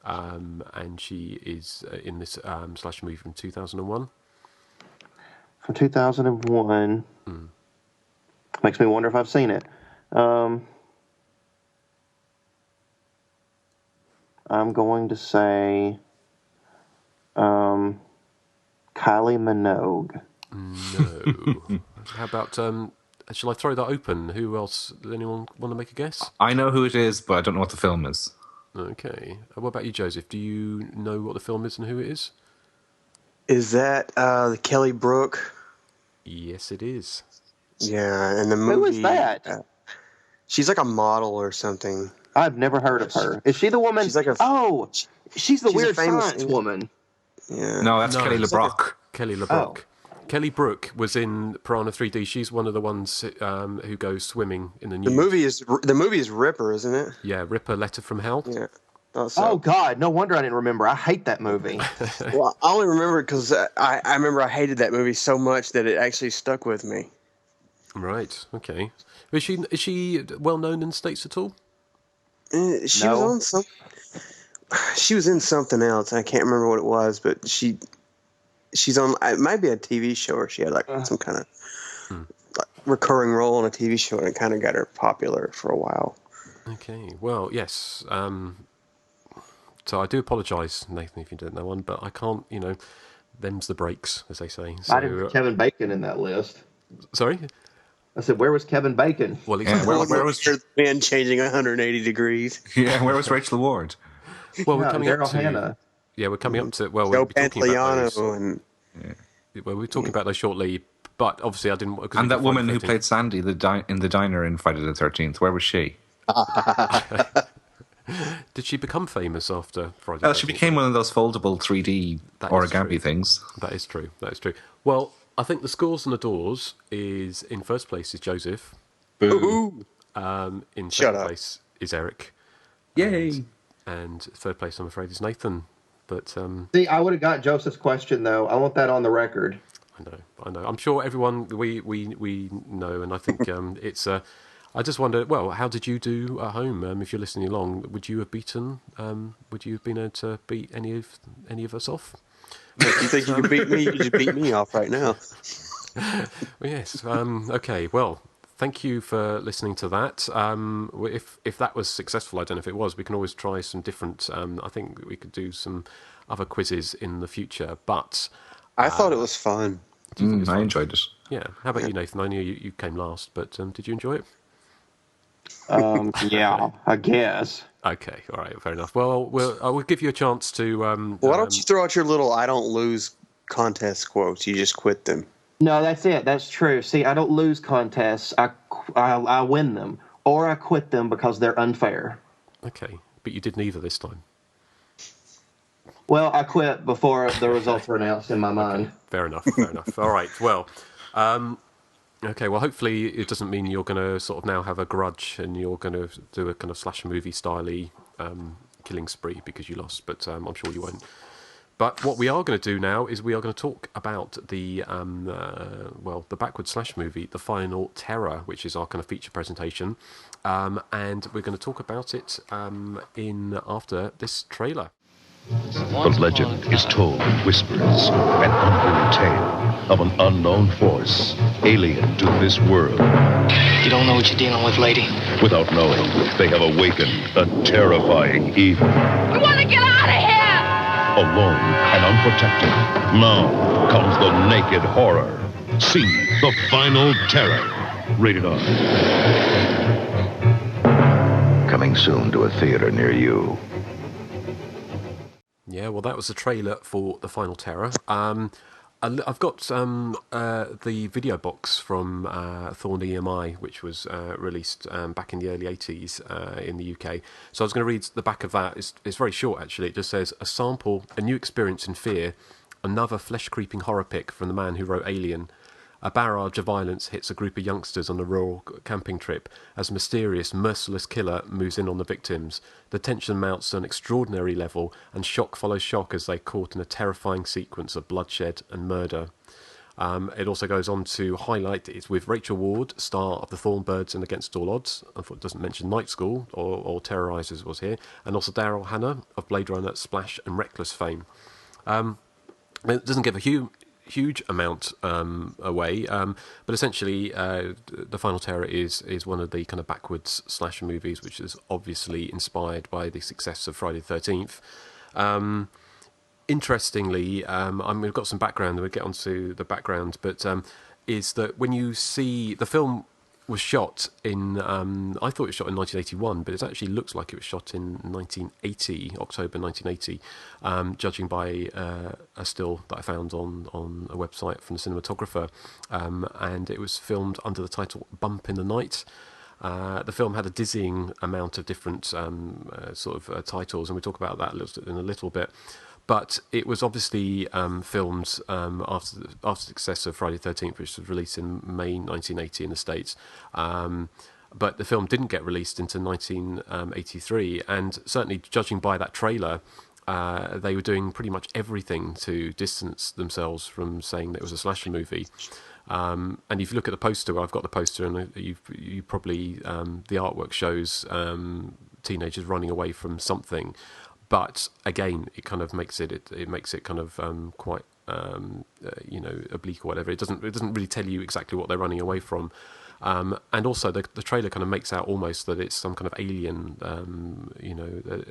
And she is in this slasher movie from 2001. From 2001. Makes me wonder if I've seen it. I'm going to say Kylie Minogue. No. How about, shall I throw that open? Who else? Does anyone want to make a guess? I know who it is, but I don't know what the film is. Okay. What about you, Joseph? Do you know what the film is and who it is? Is that the Kelly Brook? Yes, it is. Yeah, and the movie... Who is that? She's like a model or something. I've never heard of her. Is she the woman? She's like she's the weird science woman. Yeah. No, that's Kelly LeBrock. Kelly LeBrock. Kelly Brook was in Piranha 3D. She's one of the ones who goes swimming in the nude. The movie is Ripper, isn't it? Yeah, Ripper, Letter from Hell. Yeah. Oh God! No wonder I didn't remember. I hate that movie. Well, I only remember it because I remember I hated that movie so much that it actually stuck with me. Right. Okay. Is she well known in the States at all? She was on some. She was in something else. I can't remember what it was, but she's on. It might be a TV show, or she had like some kind of like recurring role on a TV show, and it kind of got her popular for a while. Okay. Well, yes. So I do apologise, Nathan, if you didn't know one, but I can't. Them's the breaks, as they say. So, I didn't put Kevin Bacon in that list. Sorry. I said, where was Kevin Bacon? Well, exactly. Where was the man changing 180 degrees? Yeah, where was Rachel Ward? Well, we're coming Daryl up to. Hannah. Yeah, we're coming up to. Well, Joe we're talking about those. Pantoliano Well, we're talking about those shortly, but obviously I didn't. And that woman who played Sandy in the diner in Friday the 13th. Where was she? Did she become famous after Friday? Oh, she became one of those foldable 3D origami things. That is true. Well, I think the scores and the doors is in first place is Joseph. Boo. In second place is Erik. Yay. And third place, I'm afraid, is Nathan. But see, I would have got Joseph's question though. I want that on the record. I know. I'm sure everyone we know, and I think it's. I just wonder. Well, how did you do at home? If you're listening along, would you have beaten? Would you have been able to beat any of us off? If you think you can beat me, you just beat me off right now. Well, yes. Okay. Well, thank you for listening to that. If that was successful, I don't know if it was. We can always try some different. I think we could do some other quizzes in the future. But I thought it was fun. I enjoyed it. Yeah. How about you, Nathan? I knew you came last, but did you enjoy it? Yeah, I guess. Okay, all right, fair enough. Well, I will give you a chance to. Why don't you throw out your little "I don't lose" contest quotes? You just quit them. No, that's it. That's true. See, I don't lose contests. I win them, or I quit them because they're unfair. Okay, but you did neither this time. Well, I quit before the results were announced in my mind. Okay, fair enough. All right, well, okay, well, hopefully it doesn't mean you're going to sort of now have a grudge and you're going to do a kind of slasher movie style-y killing spree because you lost, but I'm sure you won't. But what we are going to do now is we are going to talk about the backward slash movie, The Final Terror, which is our kind of feature presentation, and we're going to talk about it after this trailer. The legend is told in whispers, an unholy tale of an unknown force, alien to this world. You don't know what you're dealing with, lady. Without knowing, they have awakened a terrifying evil. We want to get out of here! Alone and unprotected, now comes the naked horror. See The Final Terror. Rated R. Coming soon to a theater near you. Yeah, well, that was the trailer for The Final Terror. I've got the video box from Thorn EMI, which was released back in the early 80s in the UK. So I was going to read the back of that. It's very short, actually. It just says, a sample, a new experience in fear, another flesh-creeping horror pic from the man who wrote Alien. A barrage of violence hits a group of youngsters on a rural camping trip as a mysterious, merciless killer moves in on the victims. The tension mounts to an extraordinary level, and shock follows shock as they're caught in a terrifying sequence of bloodshed and murder. It also goes on to highlight it's with Rachel Ward, star of The Thornbirds and Against All Odds. I thought it doesn't mention Night School or Terrorizers was here, and also Daryl Hannah of Blade Runner, Splash and Reckless fame. It doesn't give a huge amount away, but essentially The Final Terror is one of the kind of backwards slasher movies, which is obviously inspired by the success of Friday the 13th. Interestingly, we've got some background, and we'll get onto the background, but is that when you see the film was shot in, I thought it was shot in 1981, but it actually looks like it was shot in 1980, October 1980, judging by a still that I found on a website from the cinematographer, and it was filmed under the title Bump in the Night. The film had a dizzying amount of different titles, and we'll talk about that in a little bit. But it was obviously filmed after the success of Friday the 13th, which was released in May 1980 in the States. But the film didn't get released until 1983, and certainly judging by that trailer, they were doing pretty much everything to distance themselves from saying that it was a slasher movie. And if you look at the poster, I've got the poster, and you probably the artwork shows teenagers running away from something. But again, it kind of makes it kind of quite oblique or whatever. It doesn't really tell you exactly what they're running away from. And also the trailer kind of makes out almost that it's some kind of alien.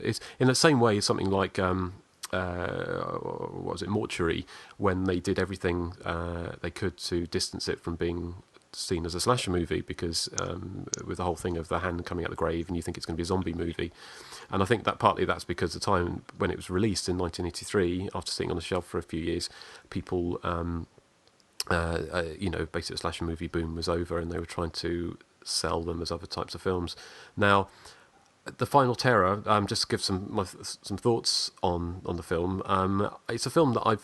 It's in the same way as something like what was it, Mortuary, when they did everything they could to distance it from being seen as a slasher movie, because with the whole thing of the hand coming out of the grave and you think it's going to be a zombie movie. And I think that partly that's because the time when it was released in 1983, after sitting on the shelf for a few years, people, basically the slasher movie boom was over, and they were trying to sell them as other types of films. Now, The Final Terror, just to give some thoughts on the film. It's a film that I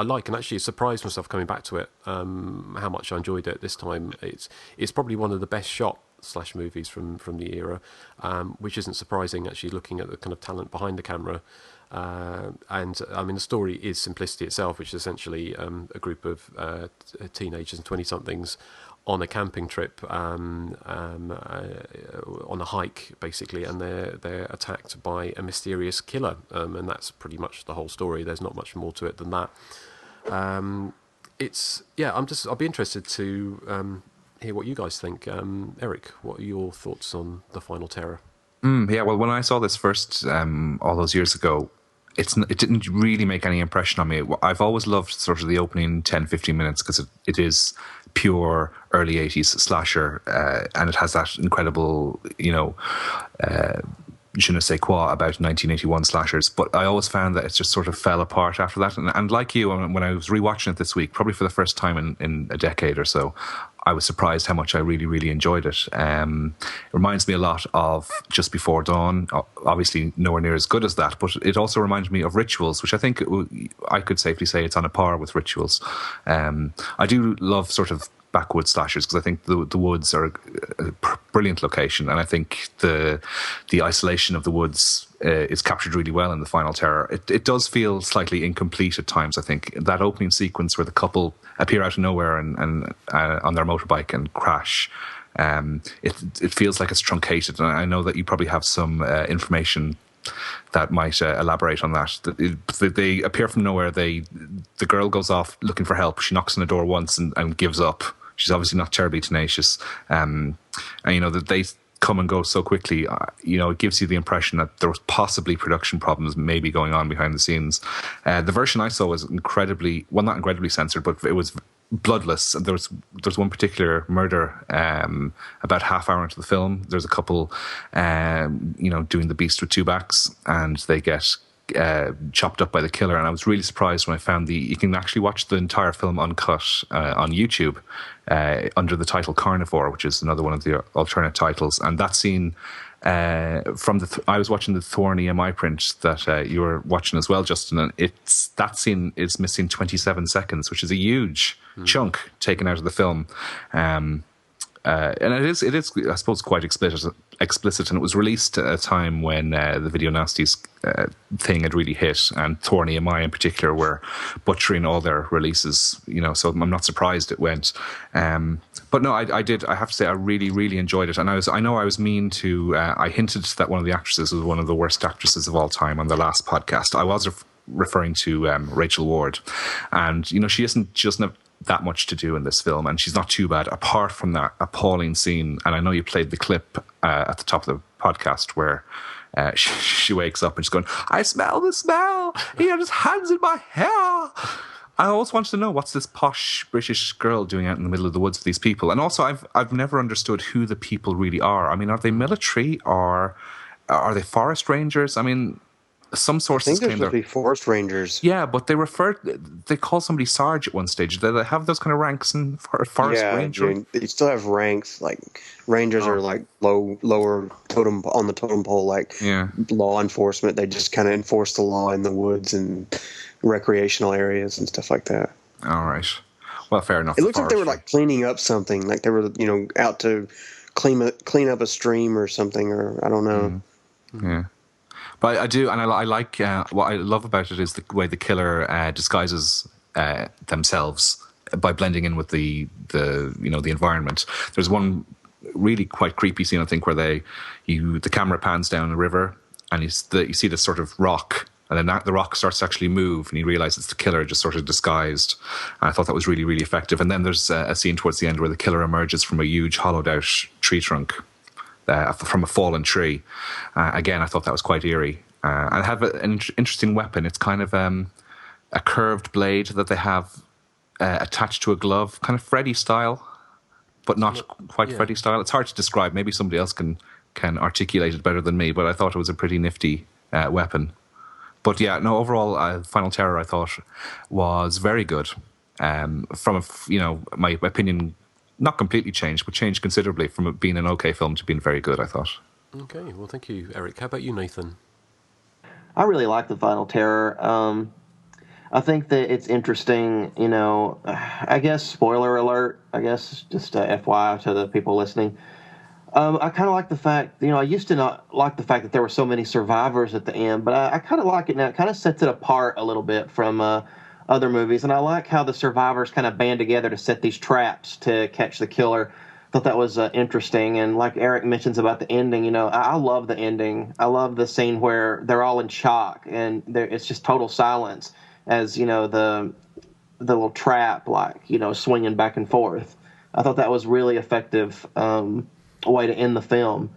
like, and actually surprised myself coming back to it, how much I enjoyed it this time. It's probably one of the best shot slash movies from the era, which isn't surprising actually looking at the kind of talent behind the camera. And I mean, the story is simplicity itself, which is essentially a group of teenagers and 20-somethings on a camping trip, on a hike basically, and they're attacked by a mysterious killer, and that's pretty much the whole story. There's not much more to it than that. I'll be interested to hear what you guys think. Erik, what are your thoughts on The Final Terror? Well, when I saw this first all those years ago, it didn't really make any impression on me. I've always loved sort of the opening 10-15 minutes because it is pure early 80s slasher, and it has that incredible, je ne sais quoi about 1981 slashers, but I always found that it just sort of fell apart after that. And like you, when I was rewatching it this week, probably for the first time in a decade or so, I was surprised how much I really, really enjoyed it. It reminds me a lot of Just Before Dawn, obviously nowhere near as good as that, but it also reminds me of Rituals, which I think I could safely say it's on a par with Rituals. I do love sort of backwoods slashers because I think the woods are a brilliant location, and I think the isolation of the woods is captured really well in The Final Terror. It does feel slightly incomplete at times. I think that opening sequence where the couple appear out of nowhere and on their motorbike and crash, it feels like it's truncated, and I know that you probably have some information that might elaborate on that. They appear from nowhere. The girl goes off looking for help. She knocks on the door once and gives up. She's obviously not terribly tenacious. And that they come and go so quickly, it gives you the impression that there was possibly production problems maybe going on behind the scenes. The version I saw was not incredibly censored, but it was bloodless. There's one particular murder about half hour into the film. There's a couple doing the beast with two backs, and they get chopped up by the killer. And I was really surprised when I found you can actually watch the entire film uncut on YouTube under the title Carnivore, which is another one of the alternate titles. And that scene I was watching the Thorny MI print that you were watching as well, Justin, and that scene is missing 27 seconds, which is a huge chunk taken out of the film. And it is, I suppose, quite explicit, and it was released at a time when the Video Nasties thing had really hit, and Thorny and I in particular were butchering all their releases, so I'm not surprised it went. But no, I have to say I really, really enjoyed it, and I know I was mean to, I hinted that one of the actresses was one of the worst actresses of all time on the last podcast. I was referring to Rachel Ward, and she doesn't have that much to do in this film, and she's not too bad apart from that appalling scene. And I know you played the clip at the top of the podcast where she wakes up and she's going, "I smell the smell, he had his hands in my hair." I always wanted to know, what's this posh British girl doing out in the middle of the woods with these people? And also I've never understood who the people really are. I mean, are they military or are they forest rangers? I mean, some sources claim they're supposed to be forest rangers. Yeah, but they call somebody Sarge at one stage. Do they have those kind of ranks in forest ranger? Yeah, they still have ranks. Like rangers are like lower totem on the totem pole, like law enforcement. They just kind of enforce the law in the woods and recreational areas and stuff like that. All right. Well, fair enough. It looks like they were like cleaning up something, like they were out to clean up a stream or something, or I don't know. Yeah. But I do, and I like what I love about it is the way the killer disguises themselves by blending in with the environment. There's one really quite creepy scene, I think, where the camera pans down the river, and you see this sort of rock, and then the rock starts to actually move, and you realise it's the killer just sort of disguised. And I thought that was really, really effective. And then there's a scene towards the end where the killer emerges from a huge hollowed out tree trunk. From a fallen tree. Again, I thought that was quite eerie. I have an interesting weapon. It's kind of a curved blade that they have attached to a glove, kind of Freddy style, but not quite Freddy style. It's hard to describe. Maybe somebody else can articulate it better than me, but I thought it was a pretty nifty weapon. But yeah, no, overall, Final Terror I thought was very good. From my opinion, not completely changed, but changed considerably from it being an okay film to being very good, I thought. Okay, well, thank you, Eric. How about you, Nathan? I really like The Final Terror. I think that it's interesting, I guess, spoiler alert, just FYI to the people listening. I kind of like the fact, I used to not like the fact that there were so many survivors at the end, but I kind of like it now. It kind of sets it apart a little bit from other movies, and I like how the survivors kind of band together to set these traps to catch the killer. I thought that was interesting, and like Eric mentions about the ending, I love the ending. I love the scene where they're all in shock, and it's just total silence as, the little trap, swinging back and forth. I thought that was really effective way to end the film.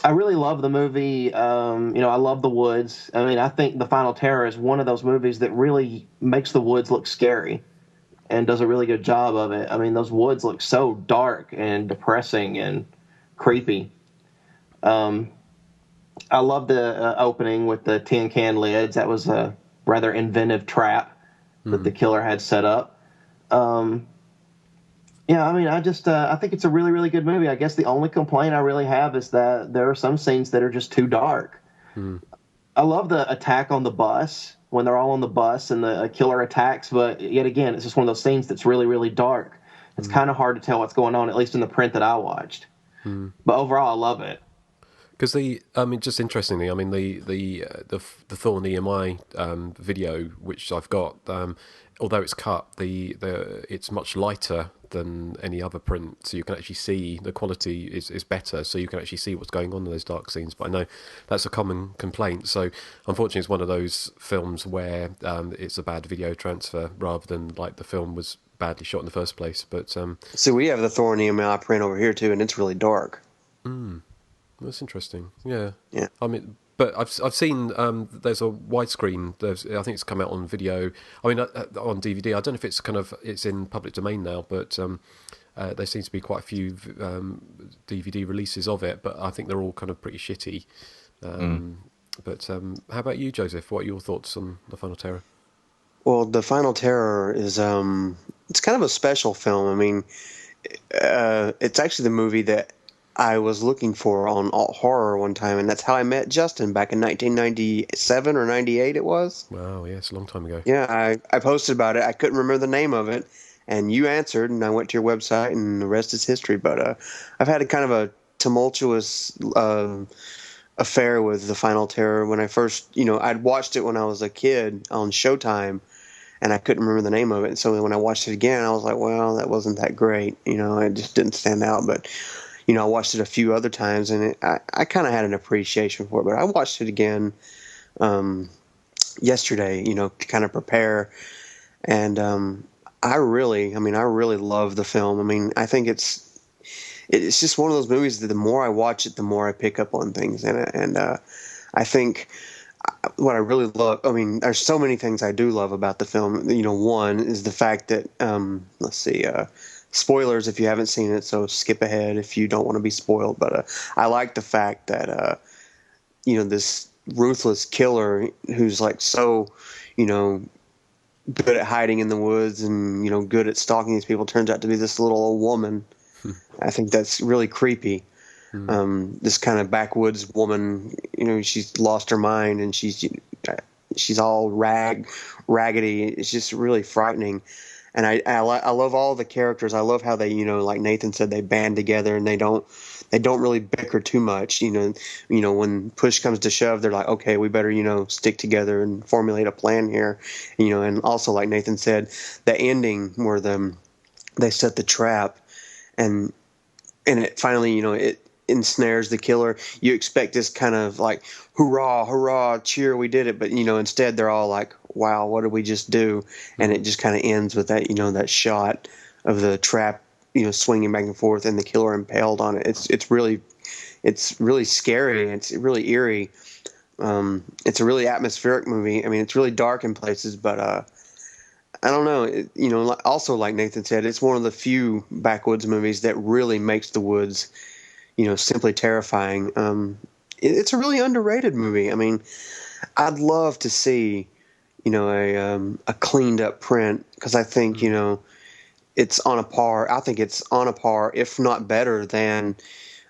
I really love the movie. I love the woods. I mean, I think The Final Terror is one of those movies that really makes the woods look scary and does a really good job of it. I mean, those woods look so dark and depressing and creepy. I love the opening with the tin can lids. That was a rather inventive trap that the killer had set up. Yeah, I mean, I think it's a really, really good movie. I guess the only complaint I really have is that there are some scenes that are just too dark. I love the attack on the bus when they're all on the bus and the killer attacks, but yet again, it's just one of those scenes that's really, really dark. It's kind of hard to tell what's going on, at least in the print that I watched. But overall, I love it. Because just interestingly, I mean, the Thorn EMI video, which I've got, although it's cut, it's much lighter than any other print, so you can actually see the quality is better, so you can actually see what's going on in those dark scenes. But I know that's a common complaint. So unfortunately, it's one of those films where it's a bad video transfer rather than like the film was badly shot in the first place. But so we have the Thorn EMI print over here too, and it's really dark. That's interesting. Yeah. Yeah. I mean, but I've seen there's a widescreen. I think it's come out on video. I mean, on DVD. I don't know if it's in public domain now, but there seems to be quite a few DVD releases of it. But I think they're all kind of pretty shitty. But how about you, Joseph? What are your thoughts on The Final Terror? Well, The Final Terror is it's kind of a special film. I mean, it's actually the movie that I was looking for on Alt Horror one time, and that's how I met Justin back in 1997 or 98 it was. Wow, yeah, it's a long time ago. Yeah, I posted about it. I couldn't remember the name of it, and you answered, and I went to your website, and the rest is history. But I've had a kind of a tumultuous affair with The Final Terror. When I first, I'd watched it when I was a kid on Showtime, and I couldn't remember the name of it. And so when I watched it again, I was like, well, that wasn't that great. It just didn't stand out. But I watched it a few other times, and I kind of had an appreciation for it. But I watched it again yesterday, to kind of prepare. And I really love the film. I mean, I think it's just one of those movies that the more I watch it, the more I pick up on things in it. And I think what I really love, I mean, there's so many things I do love about the film. One is the fact that, spoilers if you haven't seen it, so skip ahead if you don't want to be spoiled. But I like the fact that this ruthless killer who's like so good at hiding in the woods and good at stalking these people turns out to be this little old woman. I think that's really creepy. This kind of backwoods woman, she's lost her mind and she's all raggedy. It's just really frightening. And I love all the characters. I love how they, like Nathan said, they band together and they don't really bicker too much. When push comes to shove, they're like, okay, we better, stick together and formulate a plan here. And also like Nathan said, the ending where they set the trap and it finally, it ensnares the killer. You expect this kind of like, hurrah, hurrah, cheer, we did it. But, instead they're all like, wow, what did we just do? And it just kind of ends with that, that shot of the trap, swinging back and forth and the killer impaled on it. It's really scary. It's really eerie. It's a really atmospheric movie. I mean, it's really dark in places, but I don't know. Also like Nathan said, it's one of the few backwoods movies that really makes the woods, simply terrifying. It's a really underrated movie. I mean, I'd love to see, a cleaned up print because I think, it's on a par. I think it's on a par, if not better than,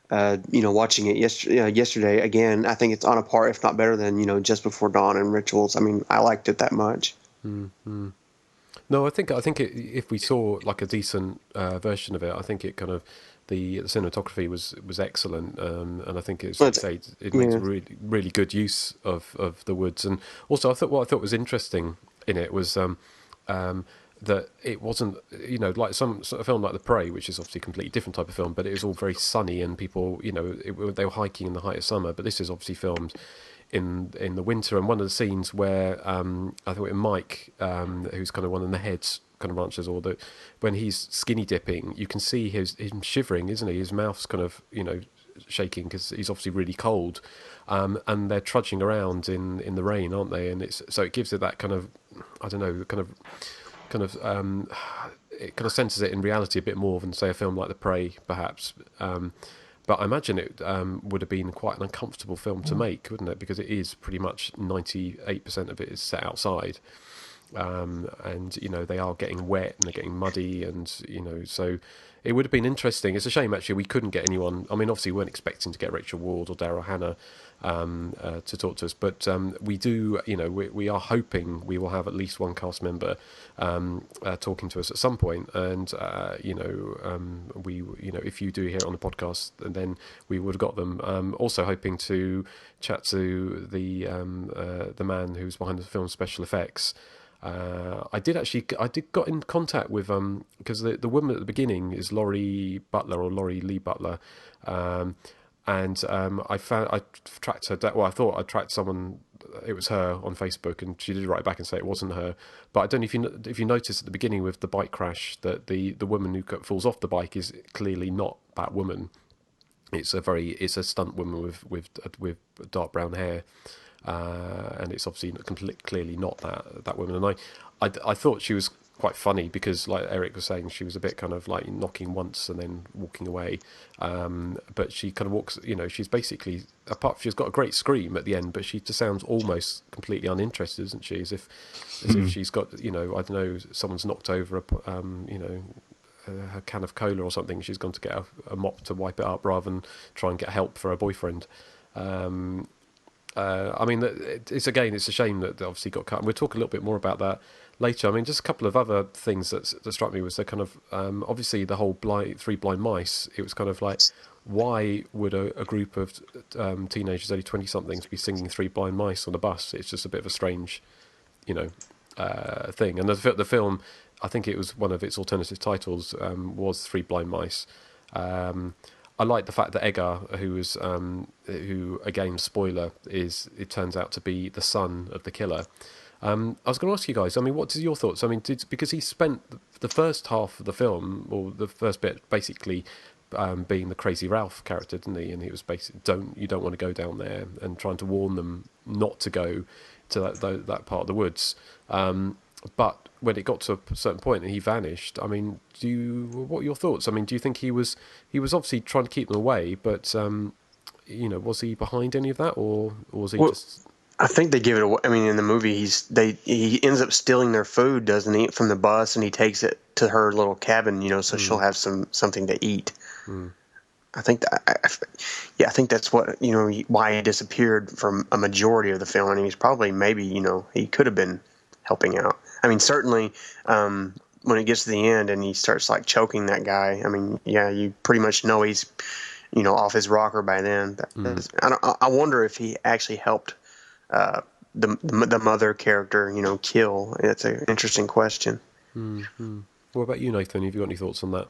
watching it yesterday again. I think it's on a par, if not better than, Just Before Dawn and Rituals. I mean, I liked it that much. Mm-hmm. No, I think if we saw like a decent version of it, I think it kind of the cinematography was excellent, and I think it makes really really good use of the woods. And also, what I thought was interesting in it was that it wasn't like a film like The Prey, which is obviously a completely different type of film, but it was all very sunny and people they were hiking in the height of summer. But this is obviously filmed in the winter, and one of the scenes where I thought Mike, who's kind of one of the heads kind of ranchers, when he's skinny dipping, you can see him shivering, isn't he? His mouth's kind of shaking because he's obviously really cold, and they're trudging around in the rain, aren't they? And so it gives it that kind of, I don't know, it kind of centers it in reality a bit more than say a film like The Prey, perhaps. But I imagine it would have been quite an uncomfortable film to make, wouldn't it? Because it is pretty much 98% of it is set outside. And, you know, they are getting wet and they're getting muddy and, you know, so it would have been interesting. It's a shame, actually, we couldn't get anyone. I mean, obviously, we weren't expecting to get Rachel Ward or Daryl Hannah to talk to us, but we do, you know, we are hoping we will have at least one cast member talking to us at some point. And, you know, if you do hear it on the podcast, then we would have got them. Also hoping to chat to the man who's behind the film's special effects. I did got in contact with because the woman at the beginning is Laurie Butler or Laurie Lee Butler, and I tracked her. Well, I thought I tracked someone. It was her on Facebook, and she did write back and say it wasn't her. But I don't know if you noticed at the beginning with the bike crash that the woman who falls off the bike is clearly not that woman. It's a stunt woman with dark brown hair. And it's obviously clearly not that woman. And I thought she was quite funny because, like Erik was saying, she was a bit kind of like knocking once and then walking away. But she kind of walks, you know, she's basically, she's got a great scream at the end, but she just sounds almost completely uninterested, isn't she? As if she's got, you know, I don't know, someone's knocked over her can of cola or something. She's gone to get a mop to wipe it up rather than try and get help for her boyfriend. I mean, it's a shame that they obviously got cut. And we'll talk a little bit more about that later. I mean, just a couple of other things that struck me was the kind of, obviously the whole Three Blind Mice. It was kind of like, why would a group of teenagers, only 20-somethings, be singing Three Blind Mice on a bus? It's just a bit of a strange, you know, thing. And the film, I think it was one of its alternative titles, was Three Blind Mice. I like the fact that Edgar, who again, spoiler, it turns out to be the son of the killer. I was going to ask you guys, I mean, what is your thoughts? I mean, because he spent the first half of the film, or the first bit, basically being the Crazy Ralph character, didn't he? And he was basically, you don't want to go down there, and trying to warn them not to go to that part of the woods. But when it got to a certain point and he vanished, I mean, what are your thoughts? I mean, do you think he was obviously trying to keep them away, but you know, was he behind any of that, or was he just? I think they give it away. I mean, in the movie, he ends up stealing their food, doesn't he, from the bus, and he takes it to her little cabin, you know, so she'll have something to eat. I think I think that's what, you know, why he disappeared from a majority of the film, and he's probably, maybe, you know, he could have been helping out. I mean, certainly when it gets to the end and he starts like choking that guy, I mean, yeah, you pretty much know he's, you know, off his rocker by then. I wonder if he actually helped the mother character, you know, kill. It's an interesting question. Mm-hmm. What about you, Nathan? Have you got any thoughts on that?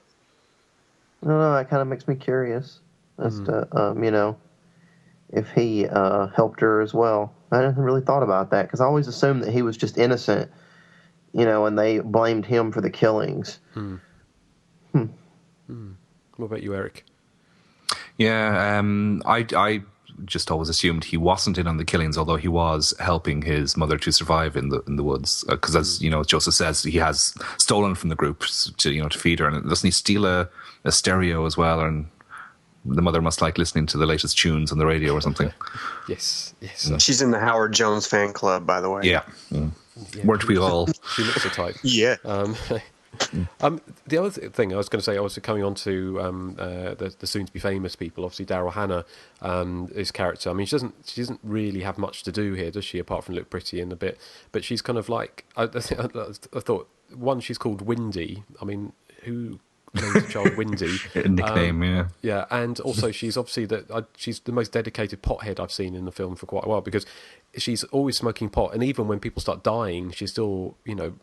I don't know. That kind of makes me curious as to, you know, if he helped her as well. I hadn't really thought about that because I always assumed that he was just innocent, you know, and they blamed him for the killings. What about you, Erik? Yeah, I just always assumed he wasn't in on the killings, although he was helping his mother to survive in the woods. Because as you know, Joseph says, he has stolen from the group to feed her, and doesn't he steal a stereo as well? And the mother must like listening to the latest tunes on the radio or something. Yes. She's in the Howard Jones fan club, by the way. Yeah. Weren't we all? She looks the type. Yeah. The other thing I was going to say, I was coming on to the soon-to-be famous people. Obviously, Daryl Hannah, his character. I mean, she doesn't really have much to do here, does she? Apart from look pretty in a bit, but she's kind of like I thought. One, she's called Windy. I mean, who names a child Windy? Nickname, yeah. Yeah, and also she's obviously she's the most dedicated pothead I've seen in the film for quite a while, because she's always smoking pot, and even when people start dying, she's still, you know,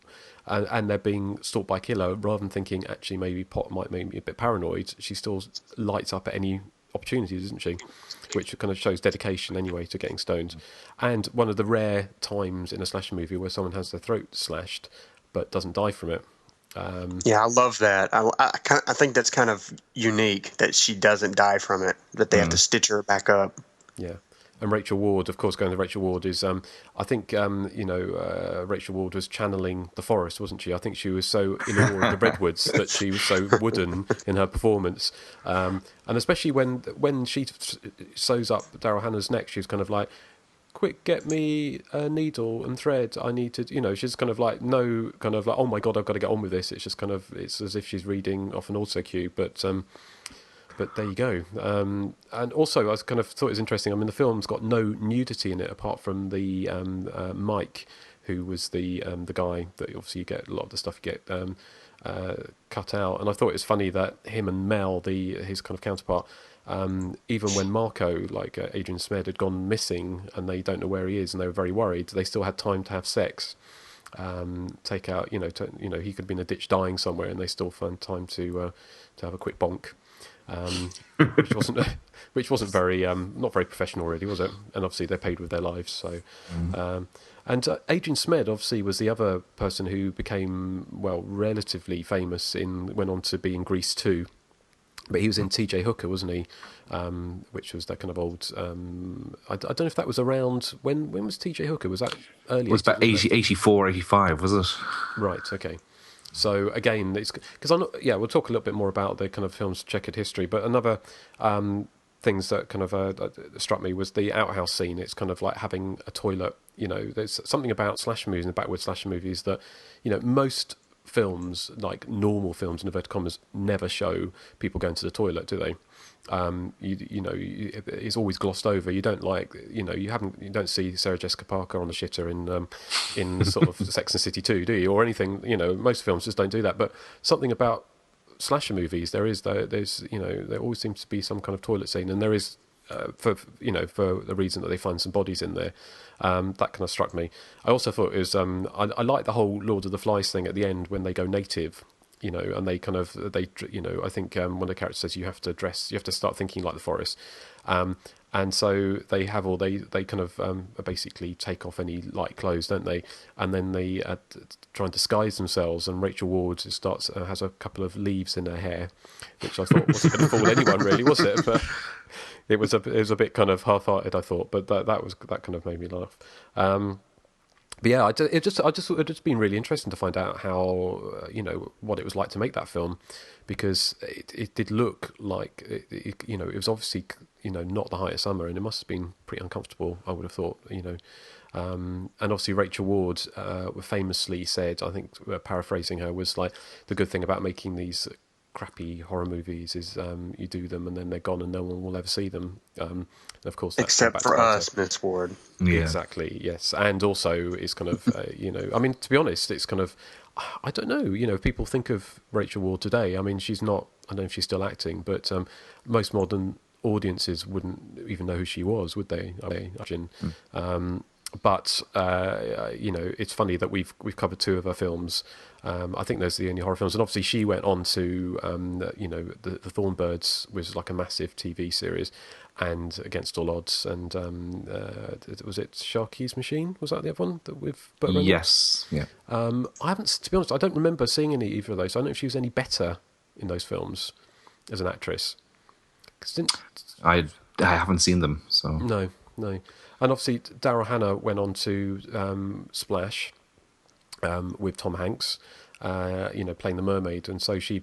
and they're being stalked by a killer, rather than thinking actually maybe pot might make me a bit paranoid, she still lights up at any opportunities, isn't she? Which kind of shows dedication anyway to getting stoned. And one of the rare times in a slasher movie where someone has their throat slashed but doesn't die from it. Yeah, I love that. I think that's kind of unique that she doesn't die from it, that they have to stitch her back up. Yeah. Rachel Ward, of course, going to Rachel Ward is, I think, Rachel Ward was channeling the forest, wasn't she? I think she was so in awe of the redwoods that she was so wooden in her performance. And especially when she sews up Daryl Hannah's neck, she was kind of like, quick, get me a needle and thread. I need to, she's kind of like, no, kind of like, oh my God, I've got to get on with this. It's just kind of, it's as if she's reading off an auto cue, but there you go. And also, I kind of thought it was interesting. I mean, the film's got no nudity in it apart from the Mike, who was the guy that obviously you get a lot of the stuff you get cut out. And I thought it was funny that him and Mel, his kind of counterpart, even when Marco, like Adrian Smed, had gone missing and they don't know where he is and they were very worried, they still had time to have sex. Take out, he could have been in a ditch dying somewhere, and they still found time to have a quick bonk. Which wasn't very not very professional, really, was it? And obviously they paid with their lives. So, and Adrian Smed obviously was the other person who became relatively famous went on to be in Grease 2, but he was in T.J. Hooker, wasn't he? Which was that kind of old. I don't know if that was around when was T.J. Hooker? Was that early? It was about 84, 85, was it? Right. Okay. So again, it's because we'll talk a little bit more about the kind of film's checkered history. But another things that kind of struck me was the outhouse scene. It's kind of like having a toilet. There's something about slasher movies and backward slasher movies that, most films, like normal films in inverted commas, never show people going to the toilet, do they? It's always glossed over. You don't you don't see Sarah Jessica Parker on the shitter in sort of Sex and the City 2, do you? Or anything, most films just don't do that. But something about slasher movies, there always seems to be some kind of toilet scene, and there is for the reason that they find some bodies in there. That kind of struck me. I also thought it was I like the whole Lord of the Flies thing at the end when they go native. And they kind of I think one of the characters says you have to start thinking like the forest, and so they have they kind of basically take off any light clothes, don't they? And then they try and disguise themselves. And Rachel Ward has a couple of leaves in her hair, which I thought wasn't going to fool anyone, really, was it? But it was a bit kind of half-hearted, I thought. But that kind of made me laugh. But yeah, it just been really interesting to find out how what it was like to make that film, because it did look like it was obviously not the height of summer, and it must have been pretty uncomfortable, I would have thought, and obviously Rachel Ward famously said, I think paraphrasing her, was like, the good thing about making these crappy horror movies is you do them and then they're gone and no one will ever see them. Of course, that's except for us, Miss Ward. Yeah. Exactly. Yes, and also it's kind of I mean, to be honest, it's kind of, I don't know. If people think of Rachel Ward today, I mean, she's not. I don't know if she's still acting, but most modern audiences wouldn't even know who she was, would they? I imagine. But it's funny that we've covered two of her films. I think those are the only horror films, and obviously she went on to the Thornbirds was like a massive TV series, and Against All Odds, and was it Sharky's Machine? Was that the other one that with Burt Reynolds? Yes, yeah. I haven't, to be honest, I don't remember seeing either of those. I don't know if she was any better in those films as an actress. I haven't seen them, so no. And obviously, Daryl Hannah went on to Splash with Tom Hanks, playing the mermaid, and so she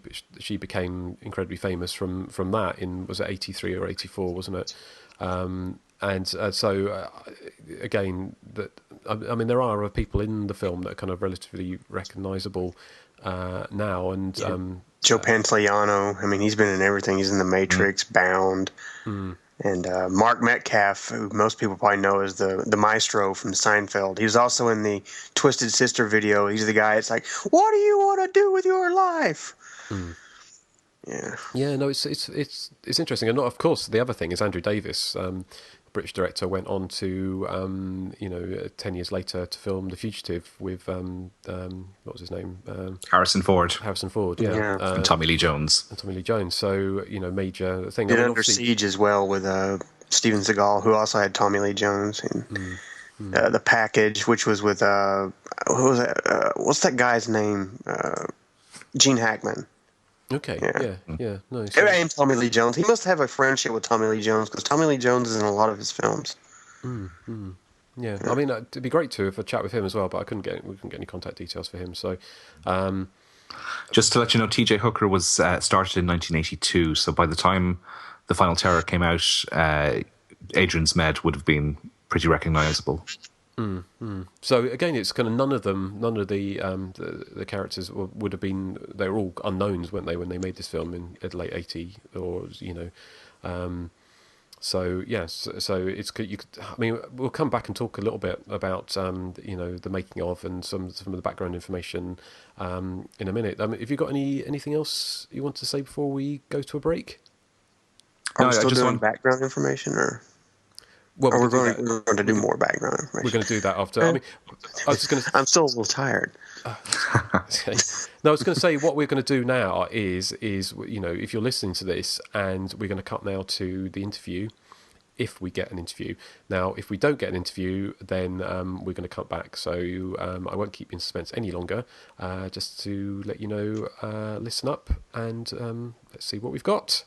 became incredibly famous from that. Was it 83 or 84, wasn't it? Again, I mean, there are people in the film that are kind of relatively recognisable now, and Joe Pantoliano. I mean, he's been in everything. He's in The Matrix, Bound. And Mark Metcalf, who most people probably know as the maestro from Seinfeld. He was also in the Twisted Sister video. He's the guy. It's like, what do you want to do with your life? Yeah. No, it's interesting. And of course, the other thing is Andrew Davis, British director, went on to 10 years later to film The Fugitive with what was his name? Harrison Ford. Yeah. And Tommy Lee Jones. So major thing. Did Under Siege as well with Steven Seagal, who also had Tommy Lee Jones. And The Package, which was with who was that? What's that guy's name? Gene Hackman. Okay. Yeah. Nice. And Tommy Lee Jones. He must have a friendship with Tommy Lee Jones, because Tommy Lee Jones is in a lot of his films. Yeah, I mean, it'd be great to have a chat with him as well, but we couldn't get any contact details for him. So, just to let you know, T.J. Hooker was started in 1982. So by the time The Final Terror came out, Adrian Zmed would have been pretty recognisable. So again, it's kind of none of the characters would have been. They were all unknowns, weren't they, when they made this film in the late '80s, or So yes, so it's you could. I mean, we'll come back and talk a little bit about the making of and some of the background information in a minute. Have you got anything else you want to say before we go to a break? Are we still doing background information, or we're going to do more background information? We're going to do that after. I mean, I was just going to. I'm still a little tired. Okay. No, I was going to say what we're going to do now is if you're listening to this, and we're going to cut now to the interview, if we get an interview. Now, if we don't get an interview, then we're going to cut back. So I won't keep you in suspense any longer. Just to let you know, listen up and let's see what we've got.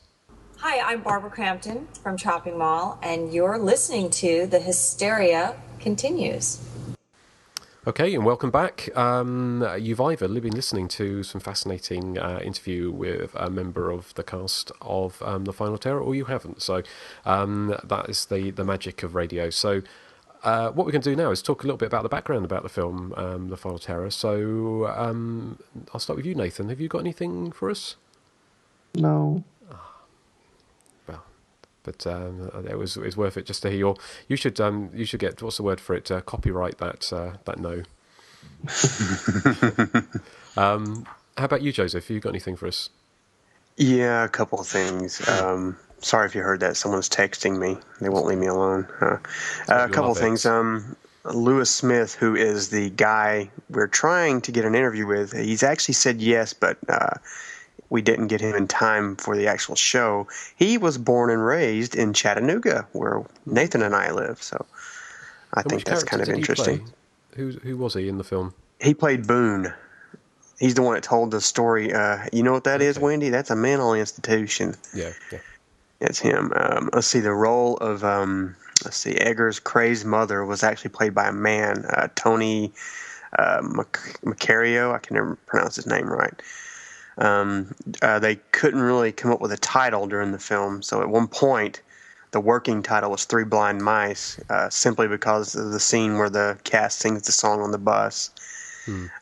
Hi, I'm Barbara Crampton from Chopping Mall, and you're listening to The Hysteria Continues. Okay, and welcome back. You've either been listening to some fascinating interview with a member of the cast of The Final Terror, or you haven't. So that is the magic of radio. So what we're going to do now is talk a little bit about the background about the film, The Final Terror. So I'll start with you, Nathan. Have you got anything for us? No. But it was worth it just to hear you should get, what's the word for it, copyright that no. How about you, Joseph? Have you got anything for us? Yeah, a couple of things. Sorry if you heard that. Someone's texting me. They won't leave me alone. A couple of things. Lewis Smith, who is the guy we're trying to get an interview with, he's actually said yes, but we didn't get him in time for the actual show. He was born and raised in Chattanooga, where Nathan and I live. So I think that's kind of interesting. Who was he in the film? He played Boone. He's the one that told the story. You know what that is, Wendy? That's a mental institution. Yeah. It's him. Let's see. The role of Edgar's crazed mother was actually played by a man, Tony Macario. I can never pronounce his name right. They couldn't really come up with a title during the film, so at one point the working title was Three Blind Mice, simply because of the scene where the cast sings the song on the bus.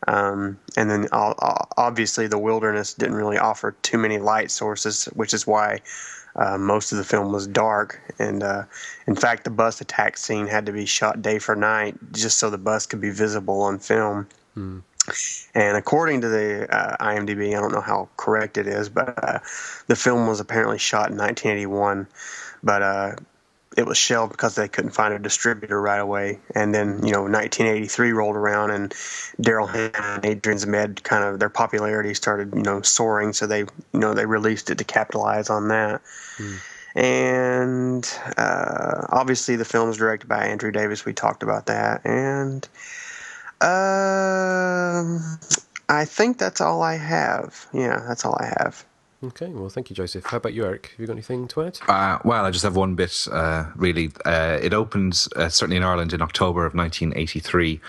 And then obviously the wilderness didn't really offer too many light sources, which is why most of the film was dark. And in fact, the bus attack scene had to be shot day for night just so the bus could be visible on film. And according to the IMDb, I don't know how correct it is, but the film was apparently shot in 1981, but it was shelved because they couldn't find a distributor right away. And then, 1983 rolled around, and Daryl Hannah and Adrian Zmed kind of, their popularity started, soaring, so they released it to capitalize on that. And obviously the film is directed by Andrew Davis. We talked about that. And I think that's all I have. Yeah, that's all I have. Okay, well, thank you, Joseph. How about you, Eric? Have you got anything to add? Well, I just have one bit, really. It opened, certainly in Ireland, in October of 1983.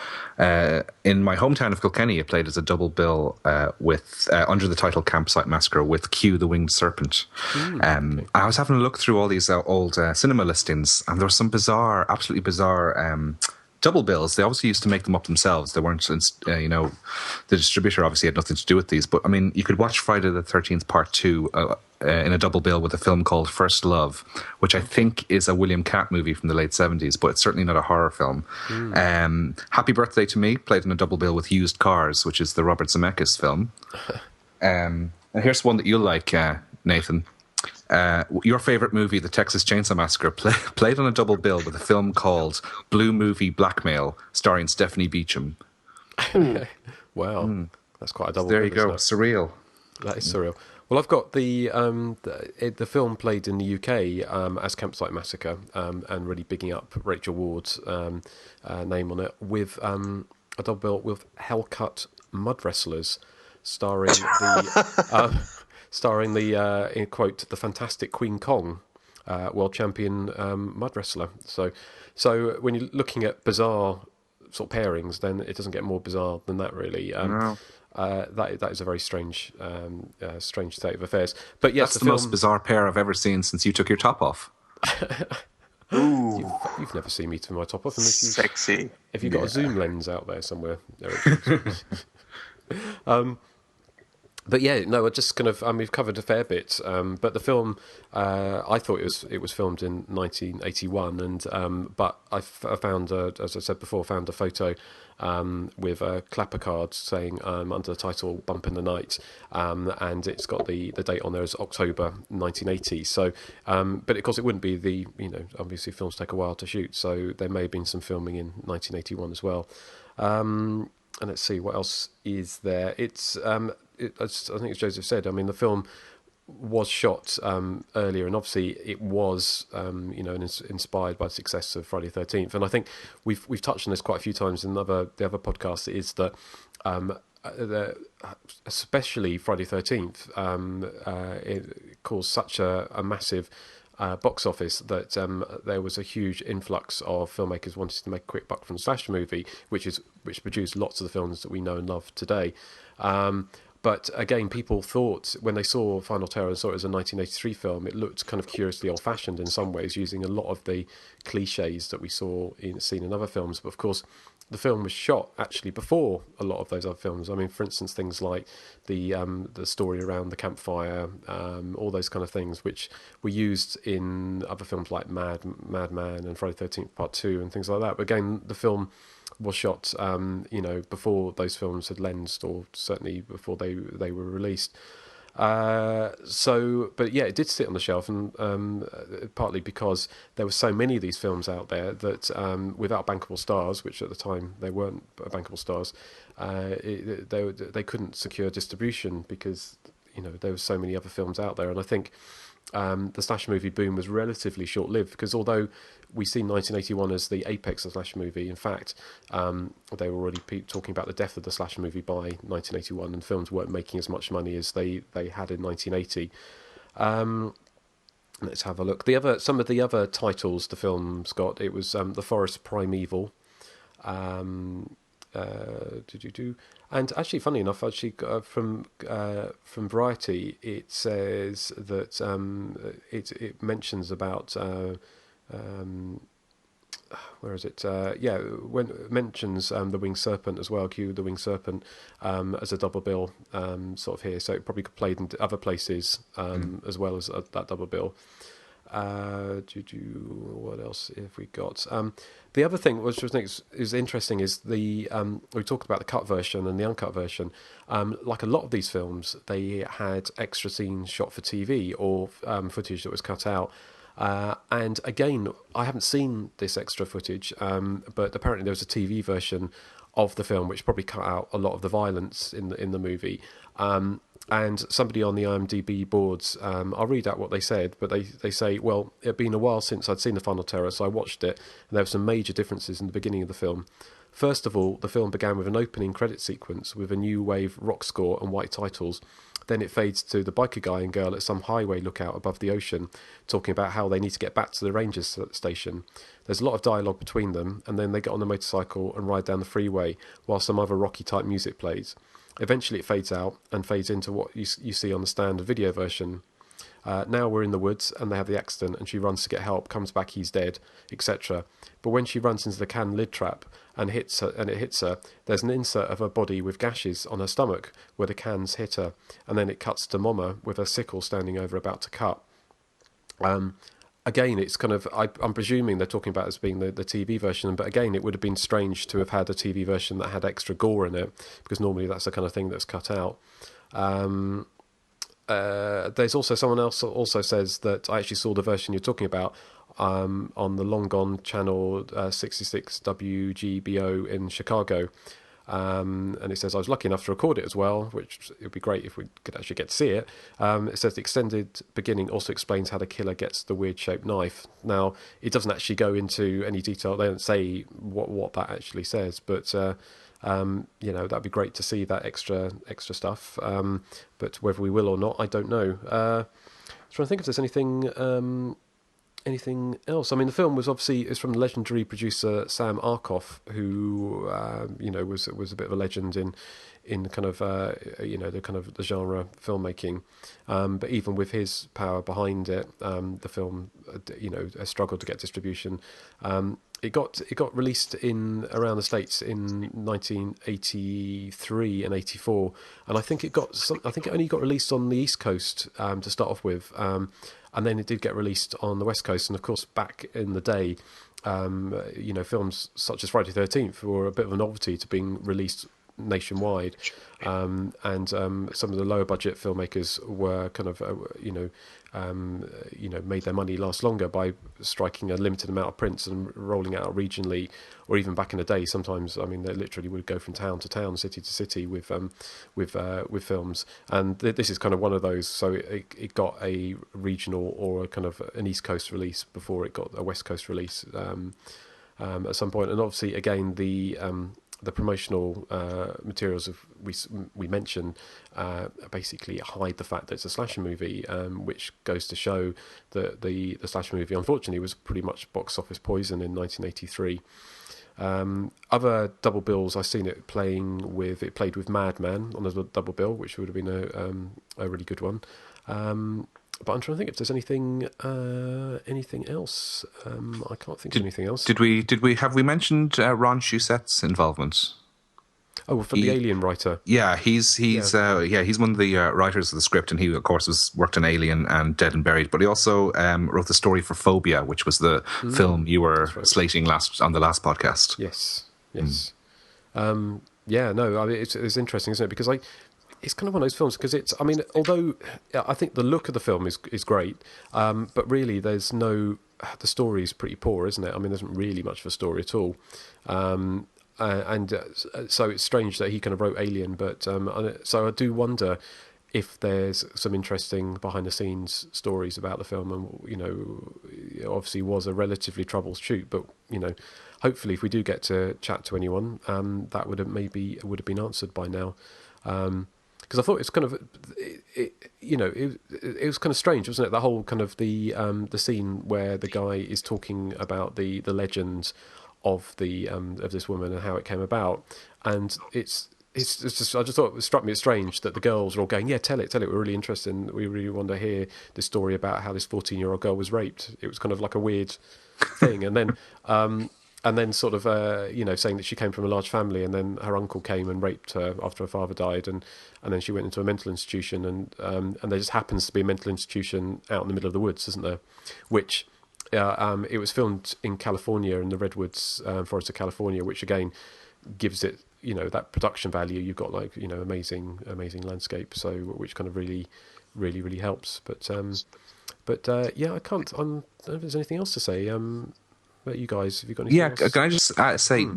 In my hometown of Kilkenny, it played as a double bill with under the title Campsite Massacre with Q the Winged Serpent. I was having a look through all these old cinema listings, and there were some absolutely bizarre double bills. They obviously used to make them up themselves. They weren't, the distributor obviously had nothing to do with these. But I mean, you could watch Friday the 13th Part 2 in a double bill with a film called First Love, which I think is a William Catt movie from the late 70s, but it's certainly not a horror film. Happy Birthday to Me played in a double bill with Used Cars, which is the Robert Zemeckis film. And here's one that you'll like, Nathan. Your favorite movie, The Texas Chainsaw Massacre, played on a double bill with a film called Blue Movie Blackmail, starring Stephanie Beacham. Wow, that's quite a double. There bill, you go, surreal. That is surreal. Well, I've got the film played in the UK as Campsite Massacre, and really bigging up Rachel Ward's name on it, with a double bill with Hellcut Mud Wrestlers, starring the in quote, the fantastic Queen Kong. world champion mud wrestler. So when you're looking at bizarre sort of pairings, then it doesn't get more bizarre than that, really. No. That is a very strange state of affairs. But yes, that's the most bizarre pair I've ever seen since you took your top off. Ooh, you've never seen me take my top off. Sexy. If you've got a zoom lens out there somewhere, Erik. But yeah, no, I just kind of we've covered a fair bit. But the film, I thought it was filmed in 1981, and but I found, as I said before, found a photo with a clapper card saying under the title "Bump in the Night," and it's got the date on there as October 1980. So, but of course, it wouldn't be obviously films take a while to shoot, so there may have been some filming in 1981 as well. And let's see what else is there. It's I think as Joseph said, I mean, the film was shot earlier, and obviously it was inspired by the success of Friday the 13th. And I think we've touched on this quite a few times in the other podcasts. Is that especially Friday the 13th it caused such a massive box office that there was a huge influx of filmmakers wanting to make a quick buck from the slasher movie, which produced lots of the films that we know and love today. But again, people thought when they saw Final Terror and saw it as a 1983 film, it looked kind of curiously old-fashioned in some ways, using a lot of the cliches that we seen in other films. But of course, the film was shot actually before a lot of those other films. I mean, for instance, things like the story around the campfire, all those kind of things, which were used in other films like Madman and Friday the 13th Part 2 and things like that. But again, the film was shot, before those films had lensed, or certainly before they were released. But yeah, it did sit on the shelf, and partly because there were so many of these films out there that without bankable stars, which at the time they weren't bankable stars, they couldn't secure distribution because there were so many other films out there. And I think the slasher movie boom was relatively short-lived, because although we see 1981 as the apex of the slasher movie, in fact, they were already talking about the death of the slasher movie by 1981, and films weren't making as much money as they had in 1980. Let's have a look. Some of the other titles the film's got, it was The Forest Primeval. And actually, funny enough, from Variety, it says that it mentions about where is it? When it mentions the Winged Serpent as well, Q the Winged Serpent as a double bill sort of here, so it probably could play in other places as well as that double bill. What else have we got? The other thing which I think is interesting is we talked about the cut version and the uncut version. Like a lot of these films, they had extra scenes shot for TV or footage that was cut out. And again, I haven't seen this extra footage, but apparently there was a TV version of the film which probably cut out a lot of the violence in the movie. And somebody on the IMDb boards, I'll read out what they said, but they say, well, it had been a while since I'd seen the Final Terror, so I watched it, and there were some major differences in the beginning of the film. First of all, the film began with an opening credit sequence with a new wave rock score and white titles. Then it fades to the biker guy and girl at some highway lookout above the ocean, talking about how they need to get back to the ranger station. There's a lot of dialogue between them, and then they get on the motorcycle and ride down the freeway while some other rocky-type music plays. Eventually it fades out and fades into what you see on the standard video version. Now we're in the woods and they have the accident and she runs to get help, comes back, he's dead, etc. But when she runs into the can lid trap and it hits her, there's an insert of her body with gashes on her stomach where the cans hit her, and then it cuts to Mama with her sickle standing over about to cut. Again, it's kind of, I'm presuming they're talking about as being the TV version, but again, it would have been strange to have had a TV version that had extra gore in it, because normally that's the kind of thing that's cut out. There's also someone else also says that I actually saw the version you're talking about on the long gone channel 66 WGBO in Chicago. And it says I was lucky enough to record it as well, which it would be great if we could actually get to see it. It says the extended beginning also explains how the killer gets the weird shaped knife. Now it doesn't actually go into any detail. They don't say what that actually says, but that'd be great to see that extra stuff. But whether we will or not, I don't know. Trying to think if there's anything Anything else? I mean, the film was is from the legendary producer Sam Arkoff, who was a bit of a legend in kind of the genre filmmaking. But even with his power behind it, the film has struggled to get distribution. It got released around the States in 1983 and 84, and I think it only got released on the East Coast to start off with. And then it did get released on the West Coast. And of course, back in the day, films such as Friday the 13th were a bit of a novelty to being released nationwide. And some of the lower budget filmmakers were kind of, made their money last longer by striking a limited amount of prints and rolling out regionally, or even back in the day. Sometimes, I mean, they literally would go from town to town, city to city with films. And this is kind of one of those. So it got a regional or a kind of an East Coast release before it got a West Coast release at some point. And obviously, again, the promotional materials we mentioned basically hide the fact that it's a slasher movie, which goes to show that the slasher movie, unfortunately, was pretty much box office poison in 1983. Other double bills, I've seen it played with Madman on a double bill, which would have been a really good one. But I'm trying to think if there's anything else. I can't think of anything else. Have we mentioned Ron Shussett's involvement? Oh, from the Alien writer. Yeah, he's one of the writers of the script, and he of course worked on Alien and Dead and Buried. But he also wrote the story for Phobia, which was the film you were slating on the last podcast. Yes. I mean, it's interesting, isn't it? Because it's kind of one of those films because although I think the look of the film is great, but really the story is pretty poor, isn't it? I mean, there isn't really much of a story at all. So it's strange that he kind of wrote Alien, but so I do wonder if there's some interesting behind the scenes stories about the film, and it obviously was a relatively troubled shoot, but hopefully if we do get to chat to anyone, that would have been answered by now. Because I thought it's kind of, it was kind of strange, wasn't it? The whole kind of the scene where the guy is talking about the legend of this woman and how it came about, and it's just, I just thought it struck me as strange that the girls are all going, yeah, tell it, we're really interested, and we really want to hear the story about how this 14-year-old girl was raped. It was kind of like a weird thing, and then sort of saying that she came from a large family, and then her uncle came and raped her after her father died, and then she went into a mental institution, and there just happens to be a mental institution out in the middle of the woods, isn't there? Which it was filmed in California, in the redwoods forest of California, which again gives it that production value. You've got amazing landscape, so which kind of really helps. But yeah, I can't. I don't know if there's anything else to say. About you guys, have you got anything else? Can I just say,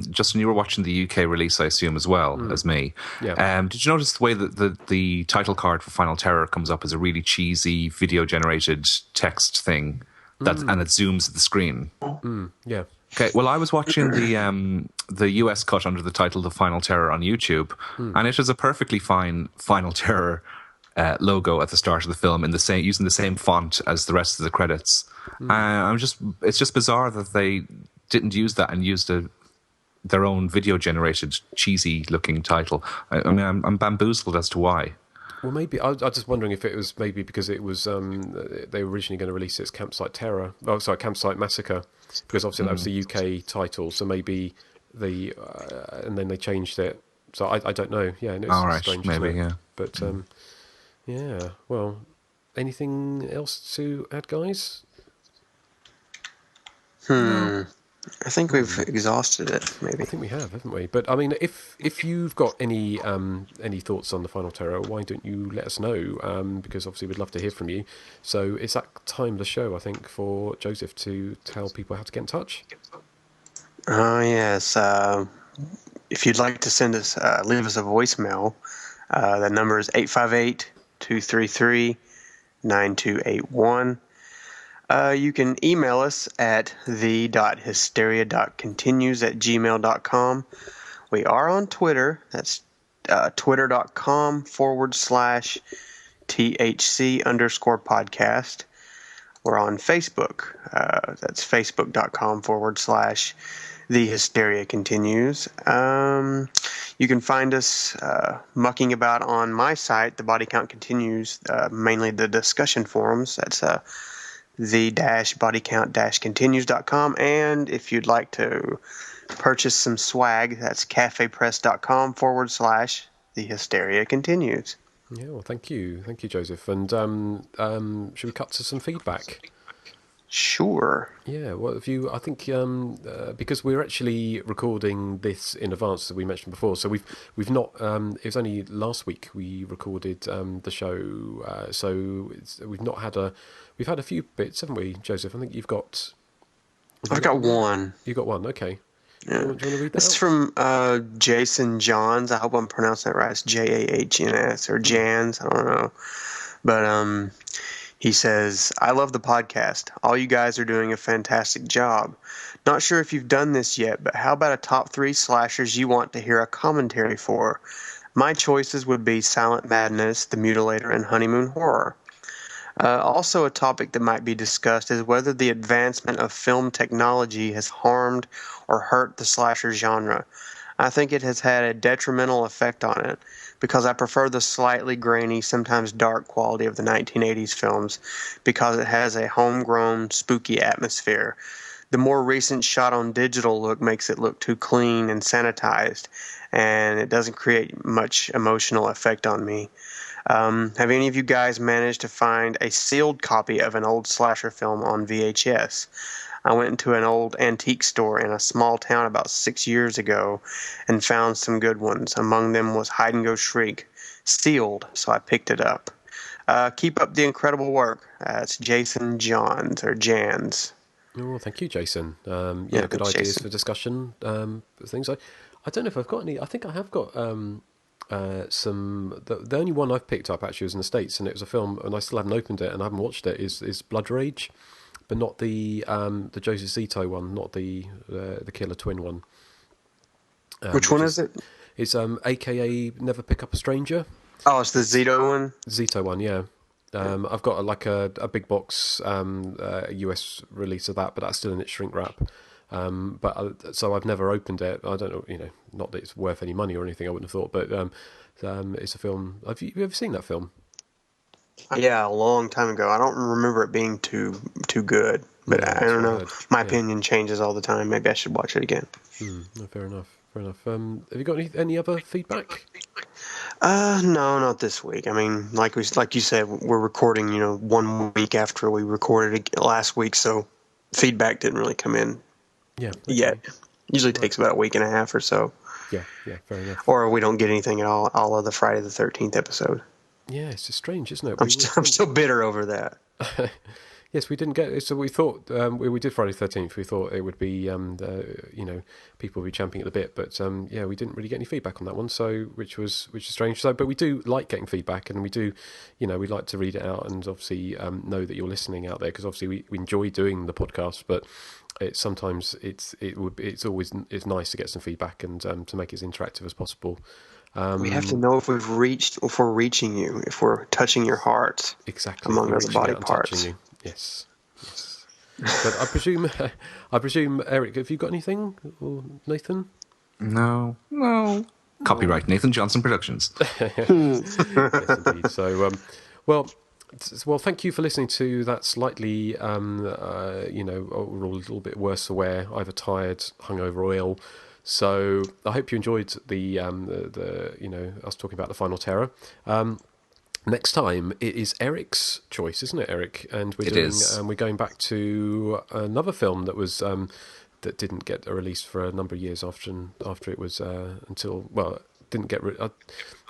Justin, you were watching the UK release, I assume, as well as me. Yeah. Did you notice the way that the title card for Final Terror comes up as a really cheesy video-generated text thing, and it zooms at the screen? Yeah. Okay, well, I was watching the US cut under the title "The Final Terror" on YouTube, and it is a perfectly fine Final Terror logo at the start of the film using the same font as the rest of the credits. It's just bizarre that they didn't use that and used their own video-generated cheesy looking title. I mean, I'm bamboozled as to why. Well, maybe I was just wondering if it was maybe because it was they were originally going to release it as Campsite Massacre, because obviously that was the UK title. So maybe and then they changed it. So I don't know. Yeah, and it's strange, maybe, yeah. But yeah. Well, anything else to add, guys? I think we've exhausted it, maybe. I think we have, haven't we? But I mean, if you've got any thoughts on the Final Terror, why don't you let us know? Because obviously we'd love to hear from you. So it's that time of the show, I think, for Joseph to tell people how to get in touch. Yes. If you'd like to send us, leave us a voicemail, that number is 858-233-9281. You can email us at the.hysteria.continues@gmail.com. We are on Twitter. That's twitter.com/THC_podcast. We're on Facebook. That's facebook.com/The Hysteria Continues. You can find us mucking about on my site, The Body Count Continues, mainly the discussion forums. That's the-bodycount-continues.com. And if you'd like to purchase some swag, that's cafepress.com/The Hysteria Continues. Yeah, well, thank you, Joseph. And should we cut to some feedback? Sure. Yeah. Well, if you, I think because we're actually recording this in advance, as we mentioned before, so we've not. It was only last week we recorded the show, so we've not had a. We've had a few bits, haven't we, Joseph? I think you've got. I've got one. You got one. Okay. Yeah. Do you want to read that? This is from Jason Johns. I hope I'm pronouncing that right. It's Jahns or Jans. I don't know. But he says, I love the podcast. All you guys are doing a fantastic job. Not sure if you've done this yet, but how about a top 3 slashers you want to hear a commentary for? My choices would be Silent Madness, The Mutilator, and Honeymoon Horror. Also, a topic that might be discussed is whether the advancement of film technology has harmed or hurt the slasher genre. I think it has had a detrimental effect on it, because I prefer the slightly grainy, sometimes dark quality of the 1980s films, because it has a homegrown, spooky atmosphere. The more recent shot-on-digital look makes it look too clean and sanitized, and it doesn't create much emotional effect on me. Have any of you guys managed to find a sealed copy of an old slasher film on VHS? I went into an old antique store in a small town about 6 years ago and found some good ones. Among them was Hide and Go Shriek, sealed, so I picked it up. Keep up the incredible work. It's Jason Johns, or Jans. Oh, thank you, Jason. Yeah, good ideas Jason. for discussion. Things I don't know if I've got any. I think I have got some. The only one I've picked up actually was in the States, and it was a film, and I still haven't opened it and I haven't watched it. Is Blood Rage, but not the Joseph Zito one, not the Killer Twin one. Which one is it? It's AKA Never Pick Up a Stranger. Oh, it's the Zito one? Zito one, yeah. I've got a big box US release of that, but that's still in its shrink wrap. So I've never opened it. I don't know, not that it's worth any money or anything, I wouldn't have thought, but it's a film. Have you ever seen that film? Yeah, a long time ago. I don't remember it being too good, but Yeah, I don't know. that's what I My heard. opinion changes all the time. Maybe I should watch it again. No, fair enough. Have you got any other feedback? No, not this week. I mean, like you said, we're recording, 1 week after we recorded it last week, so feedback didn't really come in yet. Usually takes about a week and a half or so. Yeah, fair enough. Or we don't get anything at all of the Friday the 13th episode. Yeah, it's just strange, isn't it? I'm still bitter over that. Yes, we didn't get it. So we thought we did Friday the 13th. We thought it would be, people would be champing at the bit, but we didn't really get any feedback on that one. So which is strange. So, but we do like getting feedback, and we do, we like to read it out, and obviously know that you're listening out there, because obviously we enjoy doing the podcast, but it's nice to get some feedback and to make it as interactive as possible. We have to know if we're reaching you, if we're touching your heart. Exactly. Among other body parts. Yes. But I presume, Eric, have you got anything, or Nathan? No. Copyright Nathan Johnson Productions. Yes, indeed. So, well, thank you for listening to that slightly, a little bit worse for wear, either tired, hungover, or ill. So I hope you enjoyed the us talking about the final terror. Next time it is Eric's choice, isn't it, Eric? And we're going back to another film that was that didn't get a release for a number of years after it was didn't get.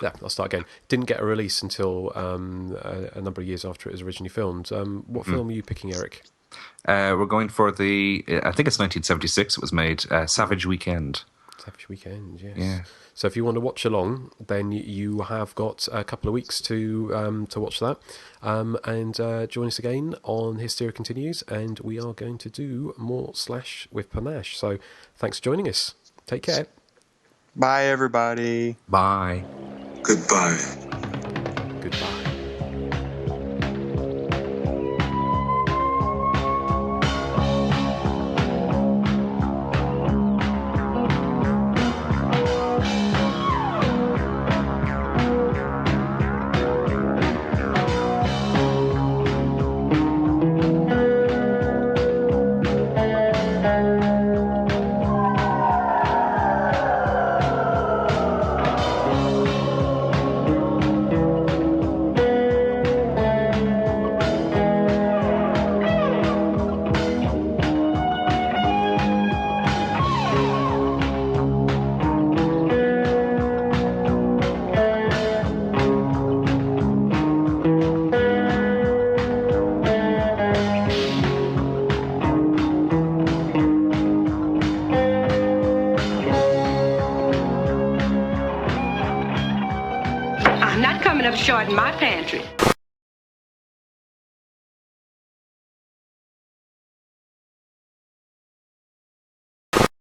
I'll start again. Didn't get a release until a number of years after it was originally filmed. What film are you picking, Eric? We're going for I think it's 1976 it was made, Savage Weekend. Savage Weekend, yes. Yeah. So if you want to watch along, then you have got a couple of weeks to watch that. And join us again on Hysteria Continues, and we are going to do more Slash with Panache. So thanks for joining us. Take care. Bye, everybody. Bye. Goodbye. Goodbye. Not coming up short in my pantry.